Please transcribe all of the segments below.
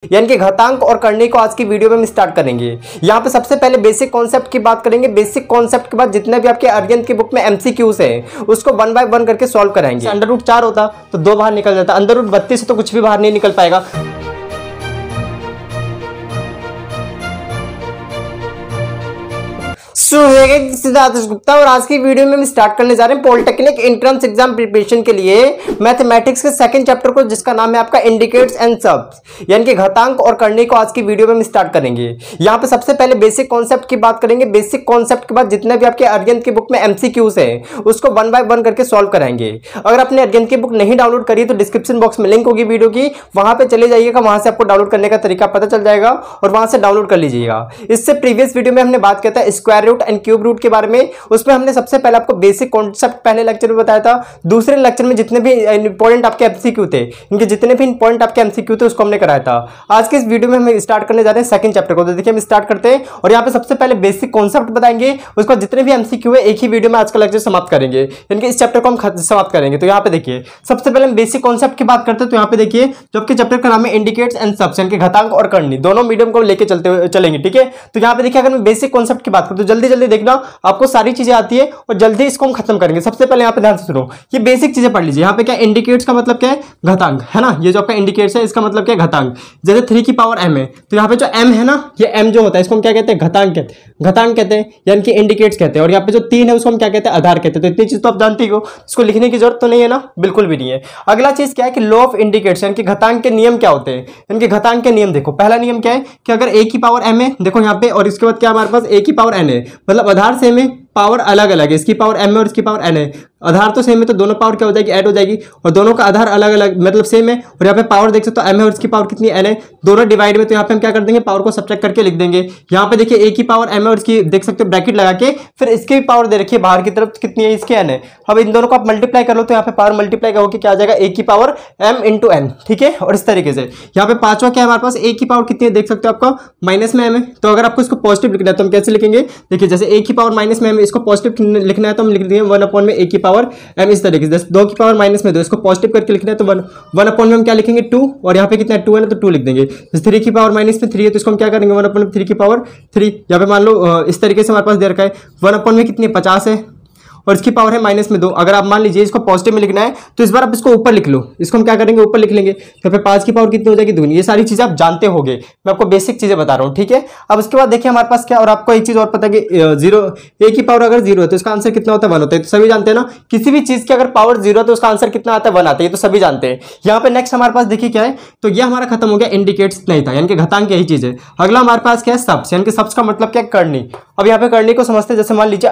यानी कि घातांक और करनी को आज की वीडियो में हम स्टार्ट करेंगे। यहाँ पे सबसे पहले बेसिक कॉन्सेप्ट की बात करेंगे। बेसिक कॉन्सेप्ट के बाद जितने भी आपके अरिहंत की बुक में एमसीक्यूज है उसको 1 बाय 1 करके सॉल्व कराएंगे। √4 होता तो 2 बाहर निकल जाता, √32 तो कुछ भी बाहर नहीं निकल पाएगा। सिद्धार्थ गुप्ता और आज की वीडियो में हम स्टार्ट करने जा रहे हैं पॉलिटेक्निक एंट्रेंस एग्जाम प्रिपरेशन के लिए मैथमेटिक्स के सेकंड चैप्टर को, जिसका नाम है आपका इंडिकेट्स एंड सब्स, यानी कि घातांक और करनी को आज की वीडियो में हम स्टार्ट करेंगे। यहाँ पे सबसे पहले बेसिक कॉन्सेप्ट की बात करेंगे। बेसिक कॉन्सेप्ट के बाद जितने भी आपके अरिहंत की बुक में एमसीक्यूज है उसको 1 बाय 1 करके सॉल्व कराएंगे। अगर आपने अरिहंत की बुक नहीं डाउनलोड करी तो डिस्क्रिप्शन बॉक्स में लिंक होगी वीडियो की, वहां पे चले जाइएगा, वहां से आपको डाउनलोड करने का तरीका पता चल जाएगा और वहां से डाउनलोड कर लीजिएगा। इससे प्रीवियस वीडियो में हमने बात किया था square root and cube root के बारे में। उसमें हमने सबसे पहले आपको बेसिक कॉन्सेप्ट पहले लेक्चर में बताया था। दूसरे लेक्चर में जितने भी इंपॉर्टेंट आपके एमसीक्यू थे, इनके जितने भी इंपॉर्टेंट आपके एमसीक्यू थे उसको हमने कराया था। आज के इस वीडियो में हम स्टार्ट करने जा रहे हैं सेकंड चैप्टर को। तो देखिए हम स्टार्ट करते हैं और यहाँ पे सबसे पहले बेसिक कॉन्सेप्ट बताएंगे, उसके बाद जितने भी एमसीक्यू है एक ही वीडियो में आज का लेक्चर समाप्त करेंगे, यानी कि इस चैप्टर को हम समाप्त करेंगे। तो यहाँ पे देखिए सबसे पहले हम बेसिक कॉन्सेप्ट की बात करते हैं। तो यहाँ पे देखिए जो आपके चैप्टर का नाम है इंडिकेट्स एंड सब्स, यानी कि घातांक और करनी, दोनों मीडियम को लेके चलेंगे, ठीक है। तो यहाँ पे देखिए अगर मैं बेसिक कॉन्सेप्ट की बात करूँ तो जल्दी जल्दी देखना, आपको सारी चीजें आती है और जल्दी इसको हम खत्म करेंगे। सबसे पहले यहाँ पे ध्यान से सुनो, ये बेसिक चीजें पढ़ लीजिए। यहाँ पे क्या इंडिकेट्स का मतलब क्या है? घातांक है ना। ये जो आपका इंडिकेट्स है इसका मतलब क्या है? घातांक। जैसे 3 की पावर m है तो यहाँ पे जो m है ना, ये m जो होता है इसको हम क्या कहते हैं? घातांक कहते हैं। घातांक कहते हैं यानी कि इंडिकेट्स कहते हैं। और यहाँ पे जो 3 है उसको हम क्या कहते हैं? आधार कहते हैं। तो इतनी चीज तो आप जानती हो, इसको लिखने की जरूरत तो नहीं है ना, बिल्कुल भी नहीं है। अगला चीज क्या है कि लॉ ऑफ इंडिकेट्स, यानी कि घातांक के नियम क्या होते हैं। यानी कि घातांक के नियम देखो, पहला नियम क्या है कि अगर a की पावर m है, देखो यहाँ पे, और इसके बाद क्या हमारे पास a की पावर n है, मतलब आधार सेम है, पावर अलग अलग है। इसकी पावर m है और इसकी पावर n है। आधार तो सेम है तो दोनों पावर क्या हो जाएगी? ऐड हो जाएगी। और दोनों का आधार अलग अलग मतलब सेम है। और यहाँ पे पावर देख सकते हो m है और इसकी पावर कितनी n है, दोनों डिवाइड में। तो यहाँ पे हम क्या कर देंगे? पावर को सब्ट्रैक्ट करके लिख देंगे। यहाँ पे देखिए a की पावर m है और इसकी देख सकते हो ब्रैकेट लगा के, फिर इसकी भी पावर दे रखी है बाहर की तरफ कितनी है? इसकी n है। अब इन दोनों को आप मल्टीप्लाई कर लो तो यहाँ पे पावर मल्टीप्लाई होकर क्या आ जाएगा? a की पावर m इंटू n, ठीक है। और इस तरीके से यहाँ पे पांचवा क्या है हमारे पास? a की पावर कितनी है देख सकते हो, आपका माइनस में m है। तो अगर आपको इसको पॉजिटिव लिखना है तो हम कैसे लिखेंगे? देखिए जैसे a की पावर माइनस में m है, इसको पॉजिटिव लिखना है तो हम लिख देंगे 1 में a की पावर m। इस तरीके से 2 की पावर माइनस में 2, इसको पॉजिटिव करके लिखना है तो 1 में हम क्या लिखेंगे? 2। और यहाँ पे कितना है? 2 है ना, तो 2 लिख देंगे। जैसे 3 की पावर माइनस में 3 है तो इसको हम क्या करेंगे? 1/3 की पावर 3। यहाँ पे मान लो इस तरीके से हमारे पास दे रखा है 1 में कितनी है? 50 है और इसकी पावर है माइनस में 2। अगर आप मान लीजिए इसको पॉजिटिव में लिखना है तो इस बार आप इसको ऊपर लिख लो, इसको हम क्या करेंगे? ऊपर लिख लेंगे। तो फिर 5 की पावर कितनी हो जाएगी? 2। ये सारी चीजें आप जानते होंगे, मैं आपको बेसिक चीजें बता रहा हूँ, ठीक है। अब उसके बाद देखिए हमारे पास क्या, और आपको एक चीज और पता है कि जीरो, a की पावर अगर 0 है तो इसका आंसर कितना होता है? 1 होता है। तो सभी जानते हैं ना, किसी भी चीज की अगर पावर 0 है तो उसका आंसर कितना आता है? 1 आता है। ये तो सभी जानते हैं। यहाँ पे नेक्स्ट हमारे पास देखिए क्या है, तो ये हमारा खत्म हो गया, इंडिकेट्स नहीं था, यानी कि घातांक यही चीज है। अगला हमारे पास क्या है? सब्स, यानी कि सब्स का मतलब क्या है? करनी। अब यहाँ पे करनी को समझते हैं। जैसे मान लीजिए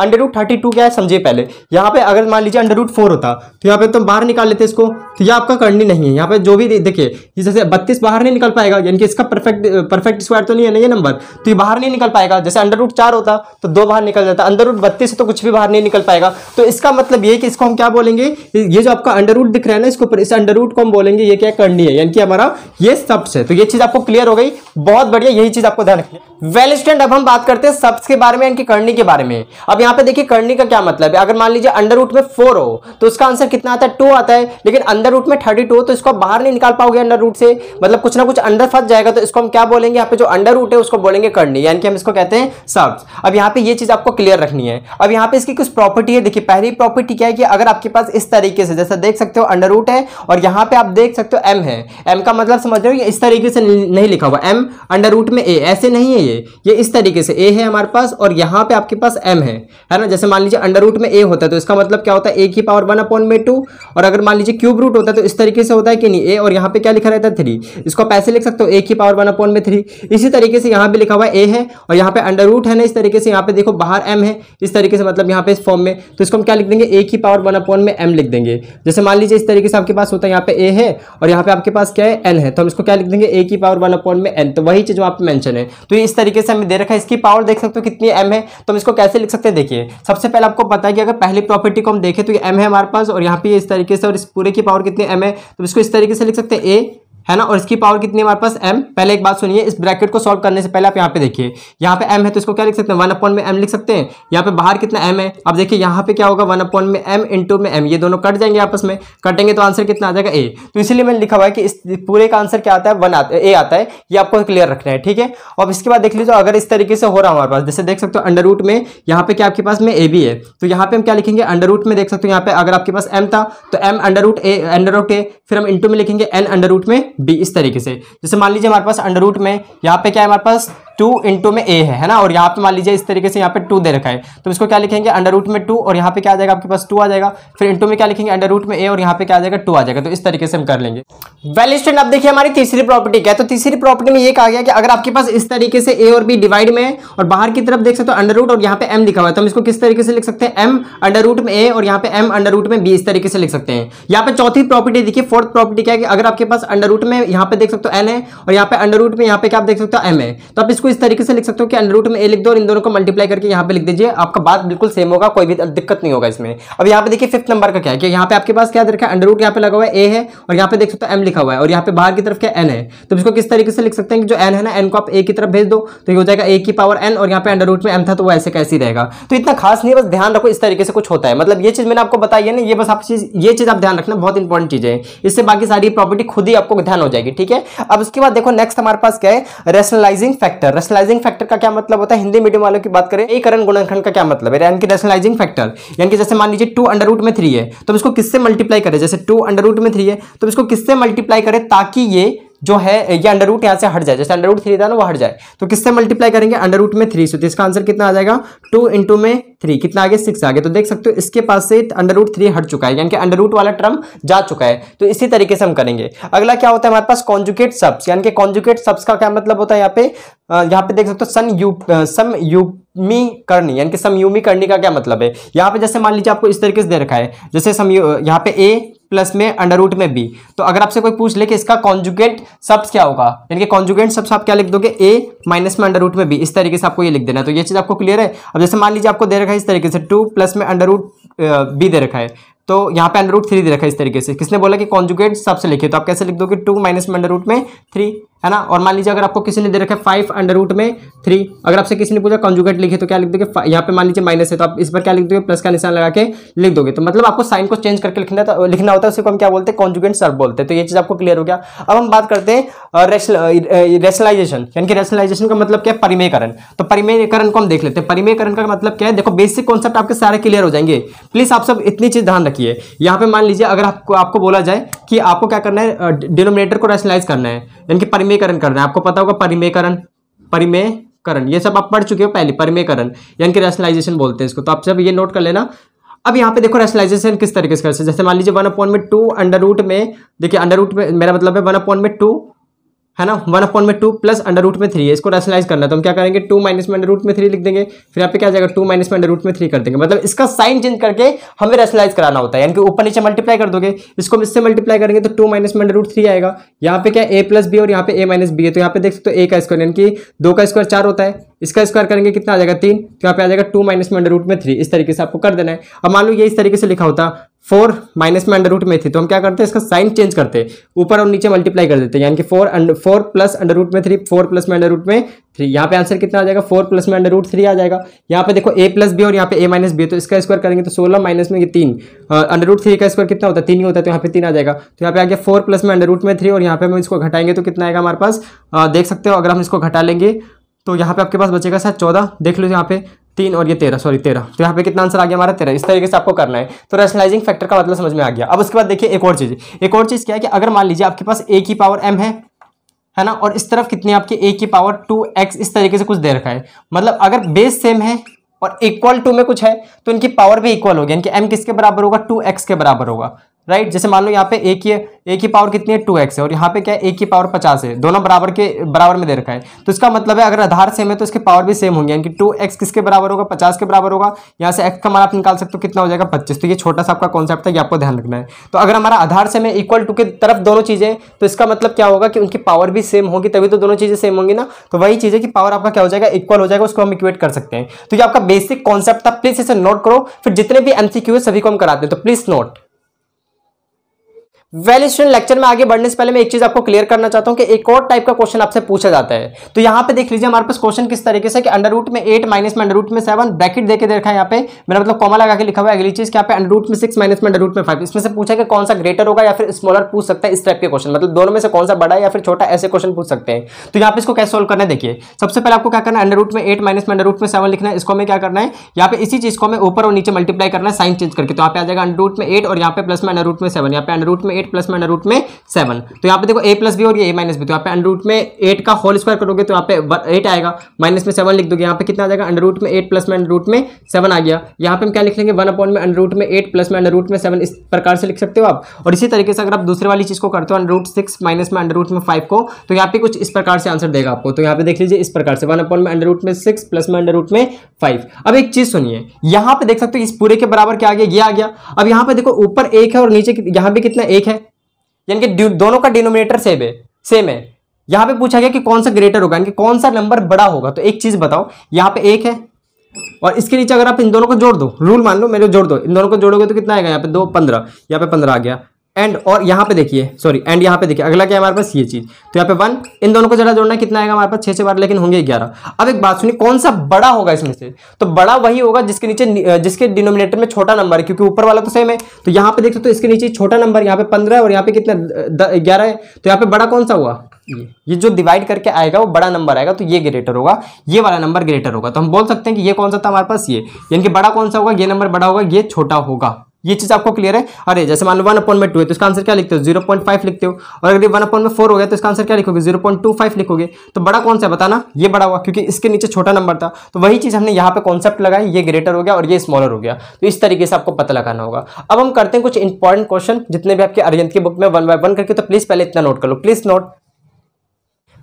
√32 क्या है समझिए पहले। यहाँ पे अगर मान लीजिए √4 होता तो यहाँ पे तो बाहर निकाल लेते इसको, तो ये आपका करनी नहीं है। यहाँ पे जो भी देखिए ये जैसे 32 बाहर नहीं निकल पाएगा, यानी कि इसका परफेक्ट स्क्वायर तो नहीं है ना ये नंबर, तो ये बाहर नहीं निकल पाएगा। जैसे √4 होता तो 2 बाहर निकल जाता, √32 तो कुछ भी बाहर नहीं निकल पाएगा। तो इसका मतलब ये कि इसको हम क्या बोलेंगे? ये जो आपका अंडर दिख रहा है ना, इसको इस अंडर को हम बोलेंगे ये क्या करनी है, यानी कि हमारा ये सब्स है। तो ये चीज आपको क्लियर हो गई, बहुत बढ़िया, यही चीज आपको ध्यान रखनी है। वेल स्टूडेंट, अब हम बात करते हैं सब्स के बारे में, यानी कि करनी के बारे में। अब यहाँ पे देखिए करनी का क्या मतलब है। अगर मान लीजिए अंडर रूट में 4 हो तो उसका आंसर कितना आता है? 2 आता है। लेकिन अंडर रूट में 32 हो तो इसको आप बाहर नहीं निकाल पाओगे अंडर रूट से, मतलब कुछ ना कुछ अंडर फंस जाएगा। तो इसको हम क्या बोलेंगे? यहाँ पे जो अंडर रूट है उसको बोलेंगे करनी, यानी कि हम इसको कहते हैं सब्स। अब यहाँ पे ये चीज आपको क्लियर रखनी है। अब यहाँ पे इसकी कुछ प्रॉपर्टी है। देखिए पहली प्रॉपर्टी क्या है कि अगर आपके पास इस तरीके से, जैसा देख सकते हो अंडर रूट है और यहाँ पे आप देख सकते हो m है, m का मतलब समझ रहे हो, ये इस तरीके से नहीं लिखा हुआ m अंडर रूट में a, ऐसे नहीं है। ये इस तरीके से a है हमारे पास और यहाँ पे आपके पास m है ना। जैसे मान लीजिए अंडर रूट में a होता है तो इसका मतलब क्या होता है? a की पावर 1/2। और अगर मान लीजिए क्यूब रूट होता है तो इस तरीके से होता है कि नहीं, a और यहाँ पे क्या लिखा रहता है? 3। इसको आप ऐसे लिख सकते हो a की पावर 1/3। इसी तरीके से यहाँ पे लिखा हुआ a है और यहाँ पे अंडर रूट है ना, इस तरीके से यहाँ पे देखो बाहर m है, इस तरीके से मतलब यहाँ पे इस फॉर्म में। तो इसको हम क्या लिख देंगे? a की पावर 1/m लिख देंगे। जैसे मान लीजिए इस तरीके से आपके पास होता है, यहाँ पे a है और यहाँ पे आपके पास क्या है? n है, तो हम इसको क्या लिख देंगे? a की पावर 1/n। तो वही चीज वहाँ पे मेंशन है। तो ये इस तरीके से हमें दे रखा है। इसकी पावर देख सकते हो कितनी m है, तो हम इसको कैसे लिख सकते हैं? देखिए सबसे पहले आपको पता है कि अगर पहली प्रॉपर्टी को हम देखें तो ये m है हमारे पास और यहाँ पे इस तरीके से, और इस पूरे की पावर कितनी m है, तो इसको इस तरीके से लिख सकते हैं a है ना, और इसकी पावर कितनी है हमारे पास m। पहले एक बात सुनिए, इस ब्रैकेट को सॉल्व करने से पहले आप यहाँ पे देखिए, यहाँ पे m है तो इसको क्या लिख सकते हैं 1/m लिख सकते हैं। यहाँ पे बाहर कितना m है, अब देखिए यहाँ पे क्या होगा 1/m इंटू में m, ये दोनों कट जाएंगे आपस में, कटेंगे तो आंसर कितना आ जाएगा a। तो इसीलिए मैंने लिखा हुआ है कि इस पूरे का आंसर क्या आता है 1 a आता है, ये आपको क्लियर रखना है, ठीक है। और इसके बाद देख लीजिए अगर इस तरीके से हो रहा है हमारे पास, जैसे देख सकते हो अंडर रूट में यहाँ पे क्या आपके पास में a भी है, तो यहाँ पे हम क्या लिखेंगे अंडर रूट में, देख सकते हो यहाँ पे अगर आपके पास m था तो m अंडर रूट a, फिर हम इंटू में लिखेंगे n अंडर रूट में b, इस तरीके से। जैसे मान लीजिए हमारे पास अंडर रूट में यहाँ पे क्या है हमारे पास 2 इंटू में a है ना, और यहाँ पे मान लीजिए इस तरीके से यहाँ पे 2 दे रखा है, तो इसको क्या लिखेंगे अंडर रूट में 2, और यहाँ पे क्या आ जाएगा आपके पास 2 आ जाएगा, फिर इंटू में क्या लिखेंगे अंडर रूट में a, और यहाँ पे क्या आ जाएगा 2 आ जाएगा। तो इस तरीके से हम कर लेंगे। वेल स्टूडेंट, अब देखिए हमारी तीसरी प्रॉपर्टी क्या है। तो तीसरी प्रॉपर्टी में ये कहा गया कि अगर आपके पास इस तरीके से a और b डिवाइड में है और बाहर की तरफ देख सकते हो अंडर रूट और यहाँ पे m लिखा हुआ है, तो हम इसको किस तरीके से लिख सकते हैं m अंडर रूट में a और यहाँ पे m अंडर रूट में b, इस तरीके से लिख सकते हैं। यहाँ पे चौथी प्रॉपर्टी देखिए, फोर्थ प्रॉपर्टी क्या है कि अगर आपके पास अंडर रूट में यहाँ पे देख सकते हो n है और यहाँ पे अंडर रूट में यहाँ पे क्या आप देख सकते हो m है, तो आप इसको इस तरीके से लिख सकते हो कि अंडर रूट में a लिख दो और इन दोनों को मल्टीप्लाई करके यहाँ पे लिख दीजिए, आपका बात बिल्कुल सेम होगा, कोई भी दिक्कत नहीं होगा इसमें। अब यहाँ पे देखिए फिफ्थ नंबर का क्या है कि यहाँ पे आपके पास क्या देखा है अंडर रूट यहाँ पे लगा हुआ है a है और यहाँ पे देख सकते हो m लिखा हुआ है और यहाँ पे बाहर की तरफ क्या n है, तो इसको किस तरीके से लिख सकते हैं कि जो n है ना n को आप a की तरफ भेज दो तो ये हो जाएगा a की पावर n, और यहाँ पे अंडर रूट में m था तो वो ऐसे कैसे ही रहेगा। तो इतना खास नहीं है, बस ध्यान रखो इस तरीके से कुछ होता है, मतलब ये चीज मैंने आपको बताई है ना, ये बस आप ये चीज आप ध्यान रखना, बहुत इंपॉर्टेंट चीज है, इससे बाकी सारी प्रॉपर्टी खुद ही आपको ध्यान हो जाएगी, ठीक है। अब उसके बाद देखो नेक्स्ट हमारे पास क्या है रैशनलाइजिंग फैक्टर। रैशनलाइजिंग फैक्टर का क्या मतलब होता है, हिंदी मीडियम वालों की बात करें एकीकरण गुणनखंड का क्या मतलब है, यानी कि रैशनलाइजिंग फैक्टर, यानी कि जैसे मान लीजिए 2 अंडर रूट में 3 है तो हम इसको किससे मल्टीप्लाई करें, जैसे 2 अंडर रूट में 3 है तो इसको किससे मल्टीप्लाई करें ताकि ये जो है ये अंडर रूट यहाँ से हट जाए, जैसे अंडर रूट 3 था ना वो हट जाए, तो किससे मल्टीप्लाई करेंगे अंडर रूट में 3 से, तो इसका आंसर कितना आ जाएगा 2 इंटू में 3, कितना आगे 6 आगे। तो देख सकते हो इसके पास से अंडर रूट 3 हट चुका है, यानी कि अंडर रूट वाला टर्म जा चुका है। तो इसी तरीके से हम करेंगे। अगला क्या होता है हमारे पास कॉन्जुगेट सब्स, यानी कि कॉन्जुगेट सब्स का क्या मतलब होता है, यहाँ पे देख सकते हो समयुमी यानी कि समयुमी करनी का क्या मतलब है। यहाँ पे जैसे मान लीजिए आपको इस तरीके से दे रखा है, जैसे यहाँ पे a प्लस में अंडर रूट में b, तो अगर आपसे कोई पूछ ले कि इसका कॉन्जुगेट सब्स क्या होगा, यानी कि कॉन्जुगेट सब्स आप क्या लिख दोगे a माइनस में अंडर रूट में b, इस तरीके से आपको ये लिख देना है। तो ये चीज आपको क्लियर है। अब जैसे मान लीजिए आपको दे रखा है इस तरीके से 2 प्लस में अंडर रूट b दे रखा है, तो यहाँ पे अंडर रूट 3 दे रखा है इस तरीके से, किसने बोला कि कॉन्जुगेट सब्स लिखे, तो आप कैसे लिख दोगे 2 माइनस में अंडर रूट में 3, है ना। और मान लीजिए अगर आपको किसी ने दे रखा है 5 अंडर रूट में 3, अगर आपसे किसी ने पूछा कॉन्जुगेट लिखे तो क्या लिख दोगे, यहाँ पे मान लीजिए माइनस है तो आप इस पर क्या लिख दोगे प्लस का निशान लगा के लिख दोगे। तो मतलब आपको साइन को चेंज करके लिखना होता है, उसी को हम क्या बोलते हैं कॉन्जुगेट सब्स बोलते हैं। तो ये चीज आपको क्लियर हो गया। अब हम बात करते हैं रैशनलाइजेशन, यानी कि रैशनलाइजेशन का मतलब क्या है परिमेयकरण। तो परिमेयकरण को हम देख लेते हैं। परिमेयकरण का मतलब क्या है, देखो बेसिक कॉन्सेप्ट आपके सारे क्लियर हो जाएंगे, प्लीज आप सब इतनी चीज ध्यान रखिए। यहाँ पे मान लीजिए अगर आपको बोला जाए कि आपको क्या करना है डिनोमिनेटर को रैशनलाइज करना है, यानी कि परिमेयकरण करना है, आपको पता होगा परिमेयकरण ये सब आप पढ़ चुके हो पहले, परिमेयकरण यानी कि रैशनलाइजेशन बोलते हैं इसको, तो आप सब ये नोट कर लेना। अब यहाँ पे देखो रैशनलाइजेशन किस तरीके से करते हैं, जैसे मान लीजिए 1/2 अंडर रूट में, देखिए अंडर रूट में मेरा मतलब है 1/2 है ना, 1/2 प्लस अंडर रूट में 3 है, इसको रैशनलाइज करना है तो हम क्या करेंगे 2 माइनस में अंडर रूट में 3 लिख देंगे, फिर यहाँ पे क्या जाएगा 2 माइनस में अंडर रूट में 3 कर देंगे। मतलब इसका साइन चेंज करके हमें रैशनलाइज कराना होता है, यानी कि ऊपर नीचे मल्टीप्लाई कर दोगे, इसको इससे मल्टीप्लाई करेंगे तो 2 माइनस में अंडर रूट 3 आएगा। यहाँ पे क्या a प्लस बी और यहाँ पे a माइनस बी है, तो यहाँ पे देख सकते हो a का स्क्वायर यानी कि 2 का स्क्वायर 4 होता है, इसका स्क्वायर करेंगे कितना आ जाएगा 3, तो यहाँ पे आ जाएगा 2 माइनस में अंडर रूट में 3, इस तरीके से आपको कर देना है। अब मान लो ये इस तरीके से लिखा होता 4 माइनस में अंडर रूट में थी, तो हम क्या करते हैं इसका साइन चेंज करते हैं, ऊपर और नीचे मल्टीप्लाई कर देते हैं, यानी कि 4 प्लस अंडर रूट में 3, 4 प्लस में अंडर रूट में 3, यहाँ पे आंसर कितना आ जाएगा 4 प्लस में अंडर रूट 3 आ जाएगा। यहाँ पे देखो a प्लस बी और यहाँ पे a माइनस बी है, तो इसका स्क्वायर करेंगे तो 16 माइनस में 3, अंडर रूट 3 का स्क्वायर कितना होता है 3 ही होता है, तो यहाँ पे 3 आ जाएगा। तो यहाँ पे आ गया 4 प्लस में अंडर रूट में 3 और यहाँ पे हम इसको घटाएंगे तो कितना आएगा हमारे पास, देख सकते हो अगर हम इसको घटा लेंगे तो यहाँ पे आपके पास बचेगा शायद 14, देख लो यहाँ पे 3 और ये 13, तो यहाँ पे कितना आंसर आ गया हमारा 13। इस तरीके से आपको करना है। तो रैशनलाइजिंग फैक्टर का मतलब समझ में आ गया। अब उसके बाद देखिए एक और चीज क्या है कि अगर मान लीजिए आपके पास a की पावर m है ना, और इस तरफ कितनी आपकी a की पावर 2x इस तरीके से कुछ दे रखा है, मतलब अगर बेस सेम है और इक्वल टू में कुछ है तो इनकी पावर भी इक्वल होगी, यानी कि m किसके बराबर होगा 2x के बराबर होगा, राइट। जैसे मान लो यहाँ पे a की पावर कितनी है 2x है और यहाँ पे क्या है a की पावर 50 है, दोनों बराबर में दे रखा है, तो इसका मतलब है अगर आधार सेम है तो इसके पावर भी सेम होंगे, यानी कि 2x किसके बराबर होगा 50 के बराबर होगा। यहाँ से x का मान आप निकाल सकते हो कितना हो जाएगा 25। तो ये छोटा सा आपका कॉन्सेप्ट है, ये आपको ध्यान रखना है। तो अगर हमारा आधार सेम है इक्वल टू के तरफ दोनों चीजें, तो इसका मतलब क्या होगा कि उनकी पावर भी सेम होगी, तभी तो दोनों चीजें सेम होंगी ना। तो वही चीज है कि पावर आपका क्या हो जाएगा इक्वल हो जाएगा, उसको हम इक्वेट कर सकते हैं। तो ये आपका बेसिक कॉन्सेप्ट था, प्लीज इसे नोट करो, फिर जितने भी MCQ सभी को हम कराते हैं तो please note. Well student, lecture में आगे बढ़ने से पहले मैं एक चीज आपको क्लियर करना चाहता हूं कि एक और टाइप का क्वेश्चन आपसे पूछा जाता है। तो यहां पे देख लीजिए हमारे पास क्वेश्चन किस तरीके से कि अंडर रूट में 8 माइनस में अंडर रूट में 7 ब्रैकेट देके देखा है यहाँ पे, मेरा मतलब कॉमा लगा के लिखा हुआ है। अगली चीज क्या पे अंडर रूट में 6 माइनस में अंडर रूट में 5, इसमें से पूछा कि कौन सा ग्रेटर होगा या फिर स्मॉलर पूछ सकता है। इस टाइप के क्वेश्चन, मतलब दोनों में से कौन सा बड़ा है या फिर छोटा, ऐसे क्वेश्चन पूछ सकते हैं। तो यहाँ पे इसको कैसे सोल्व करना है देखिए, सबसे पहले आपको क्या करना है, अंडर रूट में 8 माइनस में अंडर रूट में 7 लिखना है। इसको हमें क्या करना है, यहाँ पे इसी चीज को हमें ऊपर और नीचे मल्टीप्लाई करना है साइन चेंज करके। तो यहाँ पे आ जाएगा अंडर रूट में 8 और यहाँ पे प्लस में अंडर रूट में 7, यहाँ पे अंडर रूट में 8 प्लस में अंडर रूट में 7। तो यहाँ पे देखो a प्लस बी और ये a माइनस बी, तो यहाँ पे अंडर रूट में 8 का होल स्क्वायर करोगे तो यहाँ पे 8 आएगा, माइनस में 7 लिख दोगे, यहाँ पे कितना आ जाएगा अंडर रूट में 8 प्लस में अंडर रूट में 7 आ गया। यहाँ पे हम क्या लिख लेंगे 1 अपॉन में अंडर रूट में 8 प्लस में अंडर रूट में 7, इस प्रकार से लिख सकते हो आप। और इसी तरीके से अगर आप दूसरे वाली चीज को करते हो अंडर रूट 6 माइनस में अंडर रूट में 5 को, तो यहाँ पे कुछ इस प्रकार से आंसर देगा आपको। तो यहाँ पे देख लीजिए इस प्रकार से 1 अपॉन में अंडर रूट में 6 प्लस में अंडर रूट में 5। अब एक चीज सुनिए, यहाँ पे देख सकते हो इस पूरे के बराबर क्या आ गया, ये आ गया। अब यहाँ पे देखो ऊपर 1 है और नीचे यहाँ पे कितना 1 है, यानी कि दोनों का डिनोमिनेटर सेम है। यहां पे पूछा गया कि कौन सा ग्रेटर होगा, यानी कि कौन सा नंबर बड़ा होगा। तो एक चीज बताओ, यहां पे 1 है और इसके नीचे अगर आप इन दोनों को जोड़ दो, रूल मान लो मेरे जोड़ दो, इन दोनों को जोड़ोगे तो कितना आएगा, यहाँ पे 2 15, यहाँ पे 15 आ गया। एंड और यहाँ पे देखिए सॉरी एंड यहाँ पे देखिए अगला क्या है हमारे पास ये चीज, तो यहाँ पे 1, इन दोनों को जरा जोड़ना है, कितना आएगा हमारे पास 6 बार, लेकिन होंगे 11। अब एक बात सुनिए, कौन सा बड़ा होगा इसमें से, तो बड़ा वही होगा जिसके नीचे जिसके डिनोमिनेटर में छोटा नंबर है, क्योंकि ऊपर वाला तो सेम है। तो यहाँ पे देख सकते हो इसके नीचे छोटा नंबर, यहाँ पे 15 है और यहाँ पे कितना 11 है। तो यहाँ पे बड़ा कौन सा हुआ, ये जो डिवाइड करके आएगा वो बड़ा नंबर आएगा, तो ये ग्रेटर होगा, ये वाला नंबर ग्रेटर होगा। तो हम बोल सकते हैं कि ये कौन सा था हमारे पास, ये, यानी कि बड़ा कौन सा होगा, ये नंबर बड़ा होगा, ये छोटा होगा। ये चीज आपको क्लियर है। अरे जैसे मान लो 1 अपॉन में 2 है तो इसका आंसर क्या लिखते हो 0.5 लिखते हो, और अगर 1 अपॉन में 4 हो गया तो इसका आंसर क्या लिखोगे 0.25 लिखोगे। तो बड़ा कौन सा बताना, ये बड़ा हुआ क्योंकि इसके नीचे छोटा नंबर था। तो वही चीज हमने यहाँ पे कॉन्सेप्ट लगाई, ये ग्रेटर हो गया और ये स्मॉलर हो गया। तो इस तरीके से आपको पता लगाना होगा। अब हम करते हैं कुछ इंपॉर्टेंट क्वेश्चन जितने भी आपके आर्यन की बुक में 1 बाय 1 करके, तो प्लीज पहले इतना नोट कर लो, प्लीज नोट।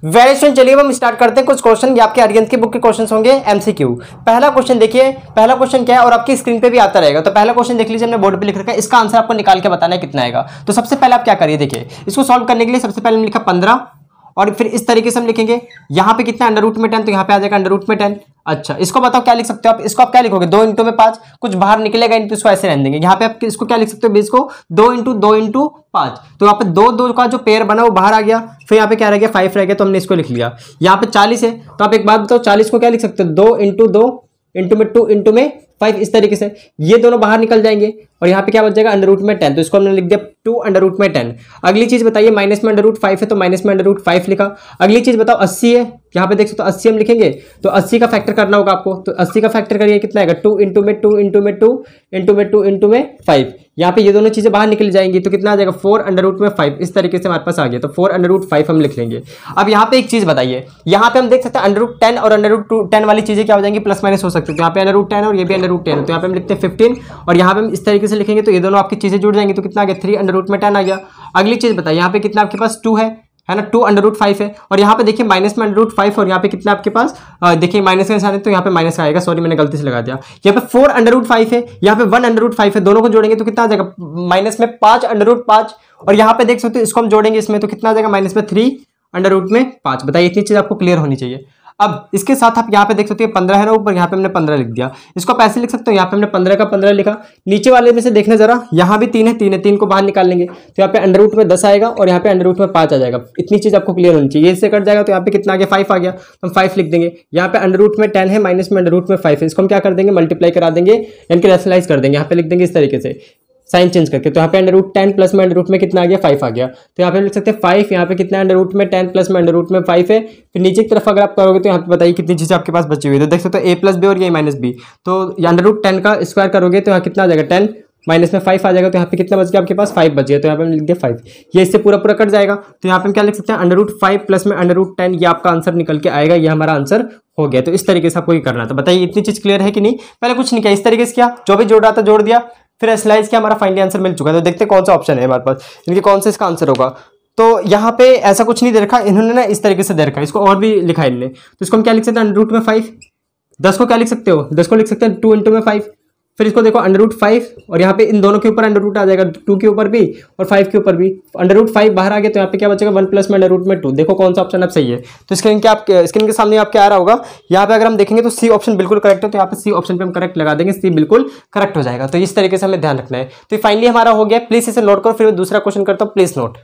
वेरी स्टूडेंट, चलिए हम स्टार्ट करते हैं। कुछ क्वेश्चन ये आपके अरिहंत की बुक के क्वेश्चंस होंगे एमसीक्यू। पहला क्वेश्चन देखिए, पहला क्वेश्चन क्या है और आपकी स्क्रीन पे भी आता रहेगा। तो पहला क्वेश्चन देख लीजिए, हमने बोर्ड पे लिख रखा है, इसका आंसर आपको निकाल के बताना है कितना आएगा। तो सबसे पहले आप क्या करिए, देखिए इसको सॉल्व करने के लिए सबसे पहले हमने लिखा 15 और फिर इस तरीके से हम लिखेंगे यहाँ पे कितना अंडर रूट में 10, तो यहाँ पे आ जाएगा अंडर रूट में 10। अच्छा इसको बताओ क्या लिख सकते हो आप, इसको आप क्या लिखोगे 2 इंटू में 5, कुछ बाहर निकलेगा नहीं तो इसको ऐसे रहने देंगे। यहाँ पे आप इसको क्या लिख सकते हो, 20 को 2 इंटू 2 इंटू 5, तो यहाँ पे 2 का जो पेयर बना वो बाहर आ गया। फिर यहाँ पे क्या रह गया 5 रह गया, तो हमने इसको लिख लिया। यहाँ पे 40 है, तो आप एक बात बताओ 40 को क्या लिख सकते हो 2 इंटू 2 इंटू में 2 इंटू में 5, इस तरीके से ये दोनों बाहर निकल जाएंगे और यहाँ पे क्या बच जाएगा अंडर रूट में 10, तो इसको हमने लिख दिया 2 अंडर रूट में 10। अगली चीज बताइए, माइनस में अंडर रूट 5 है तो माइनस में अंडर रूट 5 लिखा। अगली चीज बताओ 80 है, यहाँ पे देख सकते हो 80 हम लिखेंगे तो 80 का फैक्टर करना होगा आपको। तो 80 का फैक्टर करिए कितना आएगा 2 इंटू में 2 इंटू में 2 इंटू में 2 इंटू में 5। यहाँ पे ये दोनों चीजें बाहर निकल जाएंगी तो कितना आ जाएगा 4 अंडर रूट में 5, इस तरीके से हमारे पास आ गया। तो 4 अंडर रूट 5 हम लिख लेंगे। अब यहाँ पे एक चीज बताइए, यहाँ पे हम देख सकते हैं अंडर रूट 10 और अंडर रूट 10 वाली चीजें क्या हो जाएंगी प्लस माइनस हो सकती है। तो यहाँ पे अंडर रूट 10 और ये भी अंडर रूट 10, तो यहाँ पे हम लिखते हैं 15 और यहाँ पे हम इस तरीके से लिखेंगे तो ये दोनों आपकी चीजें जुड़ जाएंगी। तो कितना आ गया 3 अंडर रूट में 10 आ गया। अगली चीज बताइए, यहाँ पे कितना आपके पास 2 है ना, 2 अंडर रूट 5 है और यहाँ पे देखिए माइनस में अंडर रूट 5 और यहाँ पे कितना आपके पास देखिए माइनस का निशान है तो यहाँ पे माइनस का आएगा, सॉरी मैंने गलती से लगा दिया। यहाँ पे 4 अंडर रूट 5 है, यहाँ पे 1 अंडर रूट 5 है, दोनों को जोड़ेंगे तो कितना आ जाएगा माइनस में 5 अंडर रूट 5 और यहाँ पे देख सकते हो इसको हम जोड़ेंगे इसमें तो कितना आ जाएगा माइनस में 3 अंडर रूट में 5। बताइए इतनी चीज आपको क्लियर होनी चाहिए। अब इसके साथ आप यहाँ पे देख सकते हैं 15 है ना ऊपर, यहाँ पे हमने 15 लिख दिया। इसको आप ऐसे लिख सकते हो, यहाँ पे हमने 15 का 15 लिखा। नीचे वाले में से देखना जरा, यहाँ भी 3 है, 3 को बाहर निकाल लेंगे तो यहाँ पे अंडर रूट में 10 आएगा और यहाँ पे अंडर रूट में 5 आ जाएगा। इतनी चीज आपको क्लियर होनी चाहिए। इससे कट जाएगा तो यहाँ पे कितना आ गया 5 आ गया, तो हम 5 लिख देंगे। यहाँ पे अंडर रूट में 10 है, माइनस में अंडर रूट में 5 है, इसको हम क्या कर देंगे मल्टीप्लाई करा देंगे यानी कि रैशनलाइज कर देंगे। यहाँ पे लिख देंगे इस तरीके से साइन चेंज करके। तो यहाँ पे अंडर रूट 10 प्लस में अंडर रूट में कितना आ गया 5 आ गया। तो यहाँ पे लिख सकते हैं 5, यहाँ पे कितना अंडर रूट में 10 प्लस में अंडर रूट में 5 है। फिर नीचे की तरफ अगर आप करोगे तो यहाँ पे बताइए कितनी चीजें आपके पास बची हुई है। तो देख सकते हो a प्लस बी और ये माइनस बी, तो अंडर रूट 10 का स्क्वायर करोगे तो यहाँ कितना आ जाएगा 10 माइनस में 5 आ जाएगा। तो यहाँ पे कितना बच गया आपके पास 5 बच गया, तो यहाँ पे हम लिख दिया 5। ये इससे पूरा पूरा कट जाएगा तो यहाँ पे हम क्या लिख सकते हैं अंडर रूट 5 प्लस में अंडर रूट 10, ये आपका आंसर निकल के आएगा, ये हमारा आंसर हो गया। तो इस तरीके से आपको ये करना था। बताइए इतनी चीज क्लियर है कि नहीं। पहले कुछ नहीं किया, इस तरीके से किया, जो भी जोड़ रहा था जोड़ दिया, फिर स्लाइस किया, हमारा फाइनली आंसर मिल चुका है। तो देखते हैं कौन सा ऑप्शन है हमारे पास, इनके कौन सा इसका आंसर होगा। तो यहाँ पे ऐसा कुछ नहीं दे रखा इन्होंने ना, इस तरीके से दे रखा है, इसको और भी लिखा है इन्होंने। तो इसको हम क्या लिख सकते हैं अंडर रूट में 5, 10 को क्या लिख सकते हो 10 को लिख सकते हैं 2 इंटू में 5 फिर इसको देखो √5 और यहाँ पे इन दोनों के ऊपर अंडर रूट आ जाएगा, 2 के ऊपर भी और 5 के ऊपर भी। √5 बाहर आ गया तो यहाँ पे क्या बचेगा 1 प्लस में √2। देखो कौन सा ऑप्शन अब सही है। तो स्क्रीन के सामने आपके आ रहा होगा। यहाँ पे अगर हम देखेंगे तो सी ऑप्शन बिल्कुल करेक्ट है, तो यहाँ पे सी ऑप्शन पे हम करेक्ट लगा देंगे, सी बिल्कुल करेक्ट हो जाएगा। तो इस तरीके से हमें ध्यान रखना है। तो फाइनली हमारा हो गया, प्लीज इसे नोट करो। फिर मैं दूसरा क्वेश्चन करता हूँ, प्लीज नोट।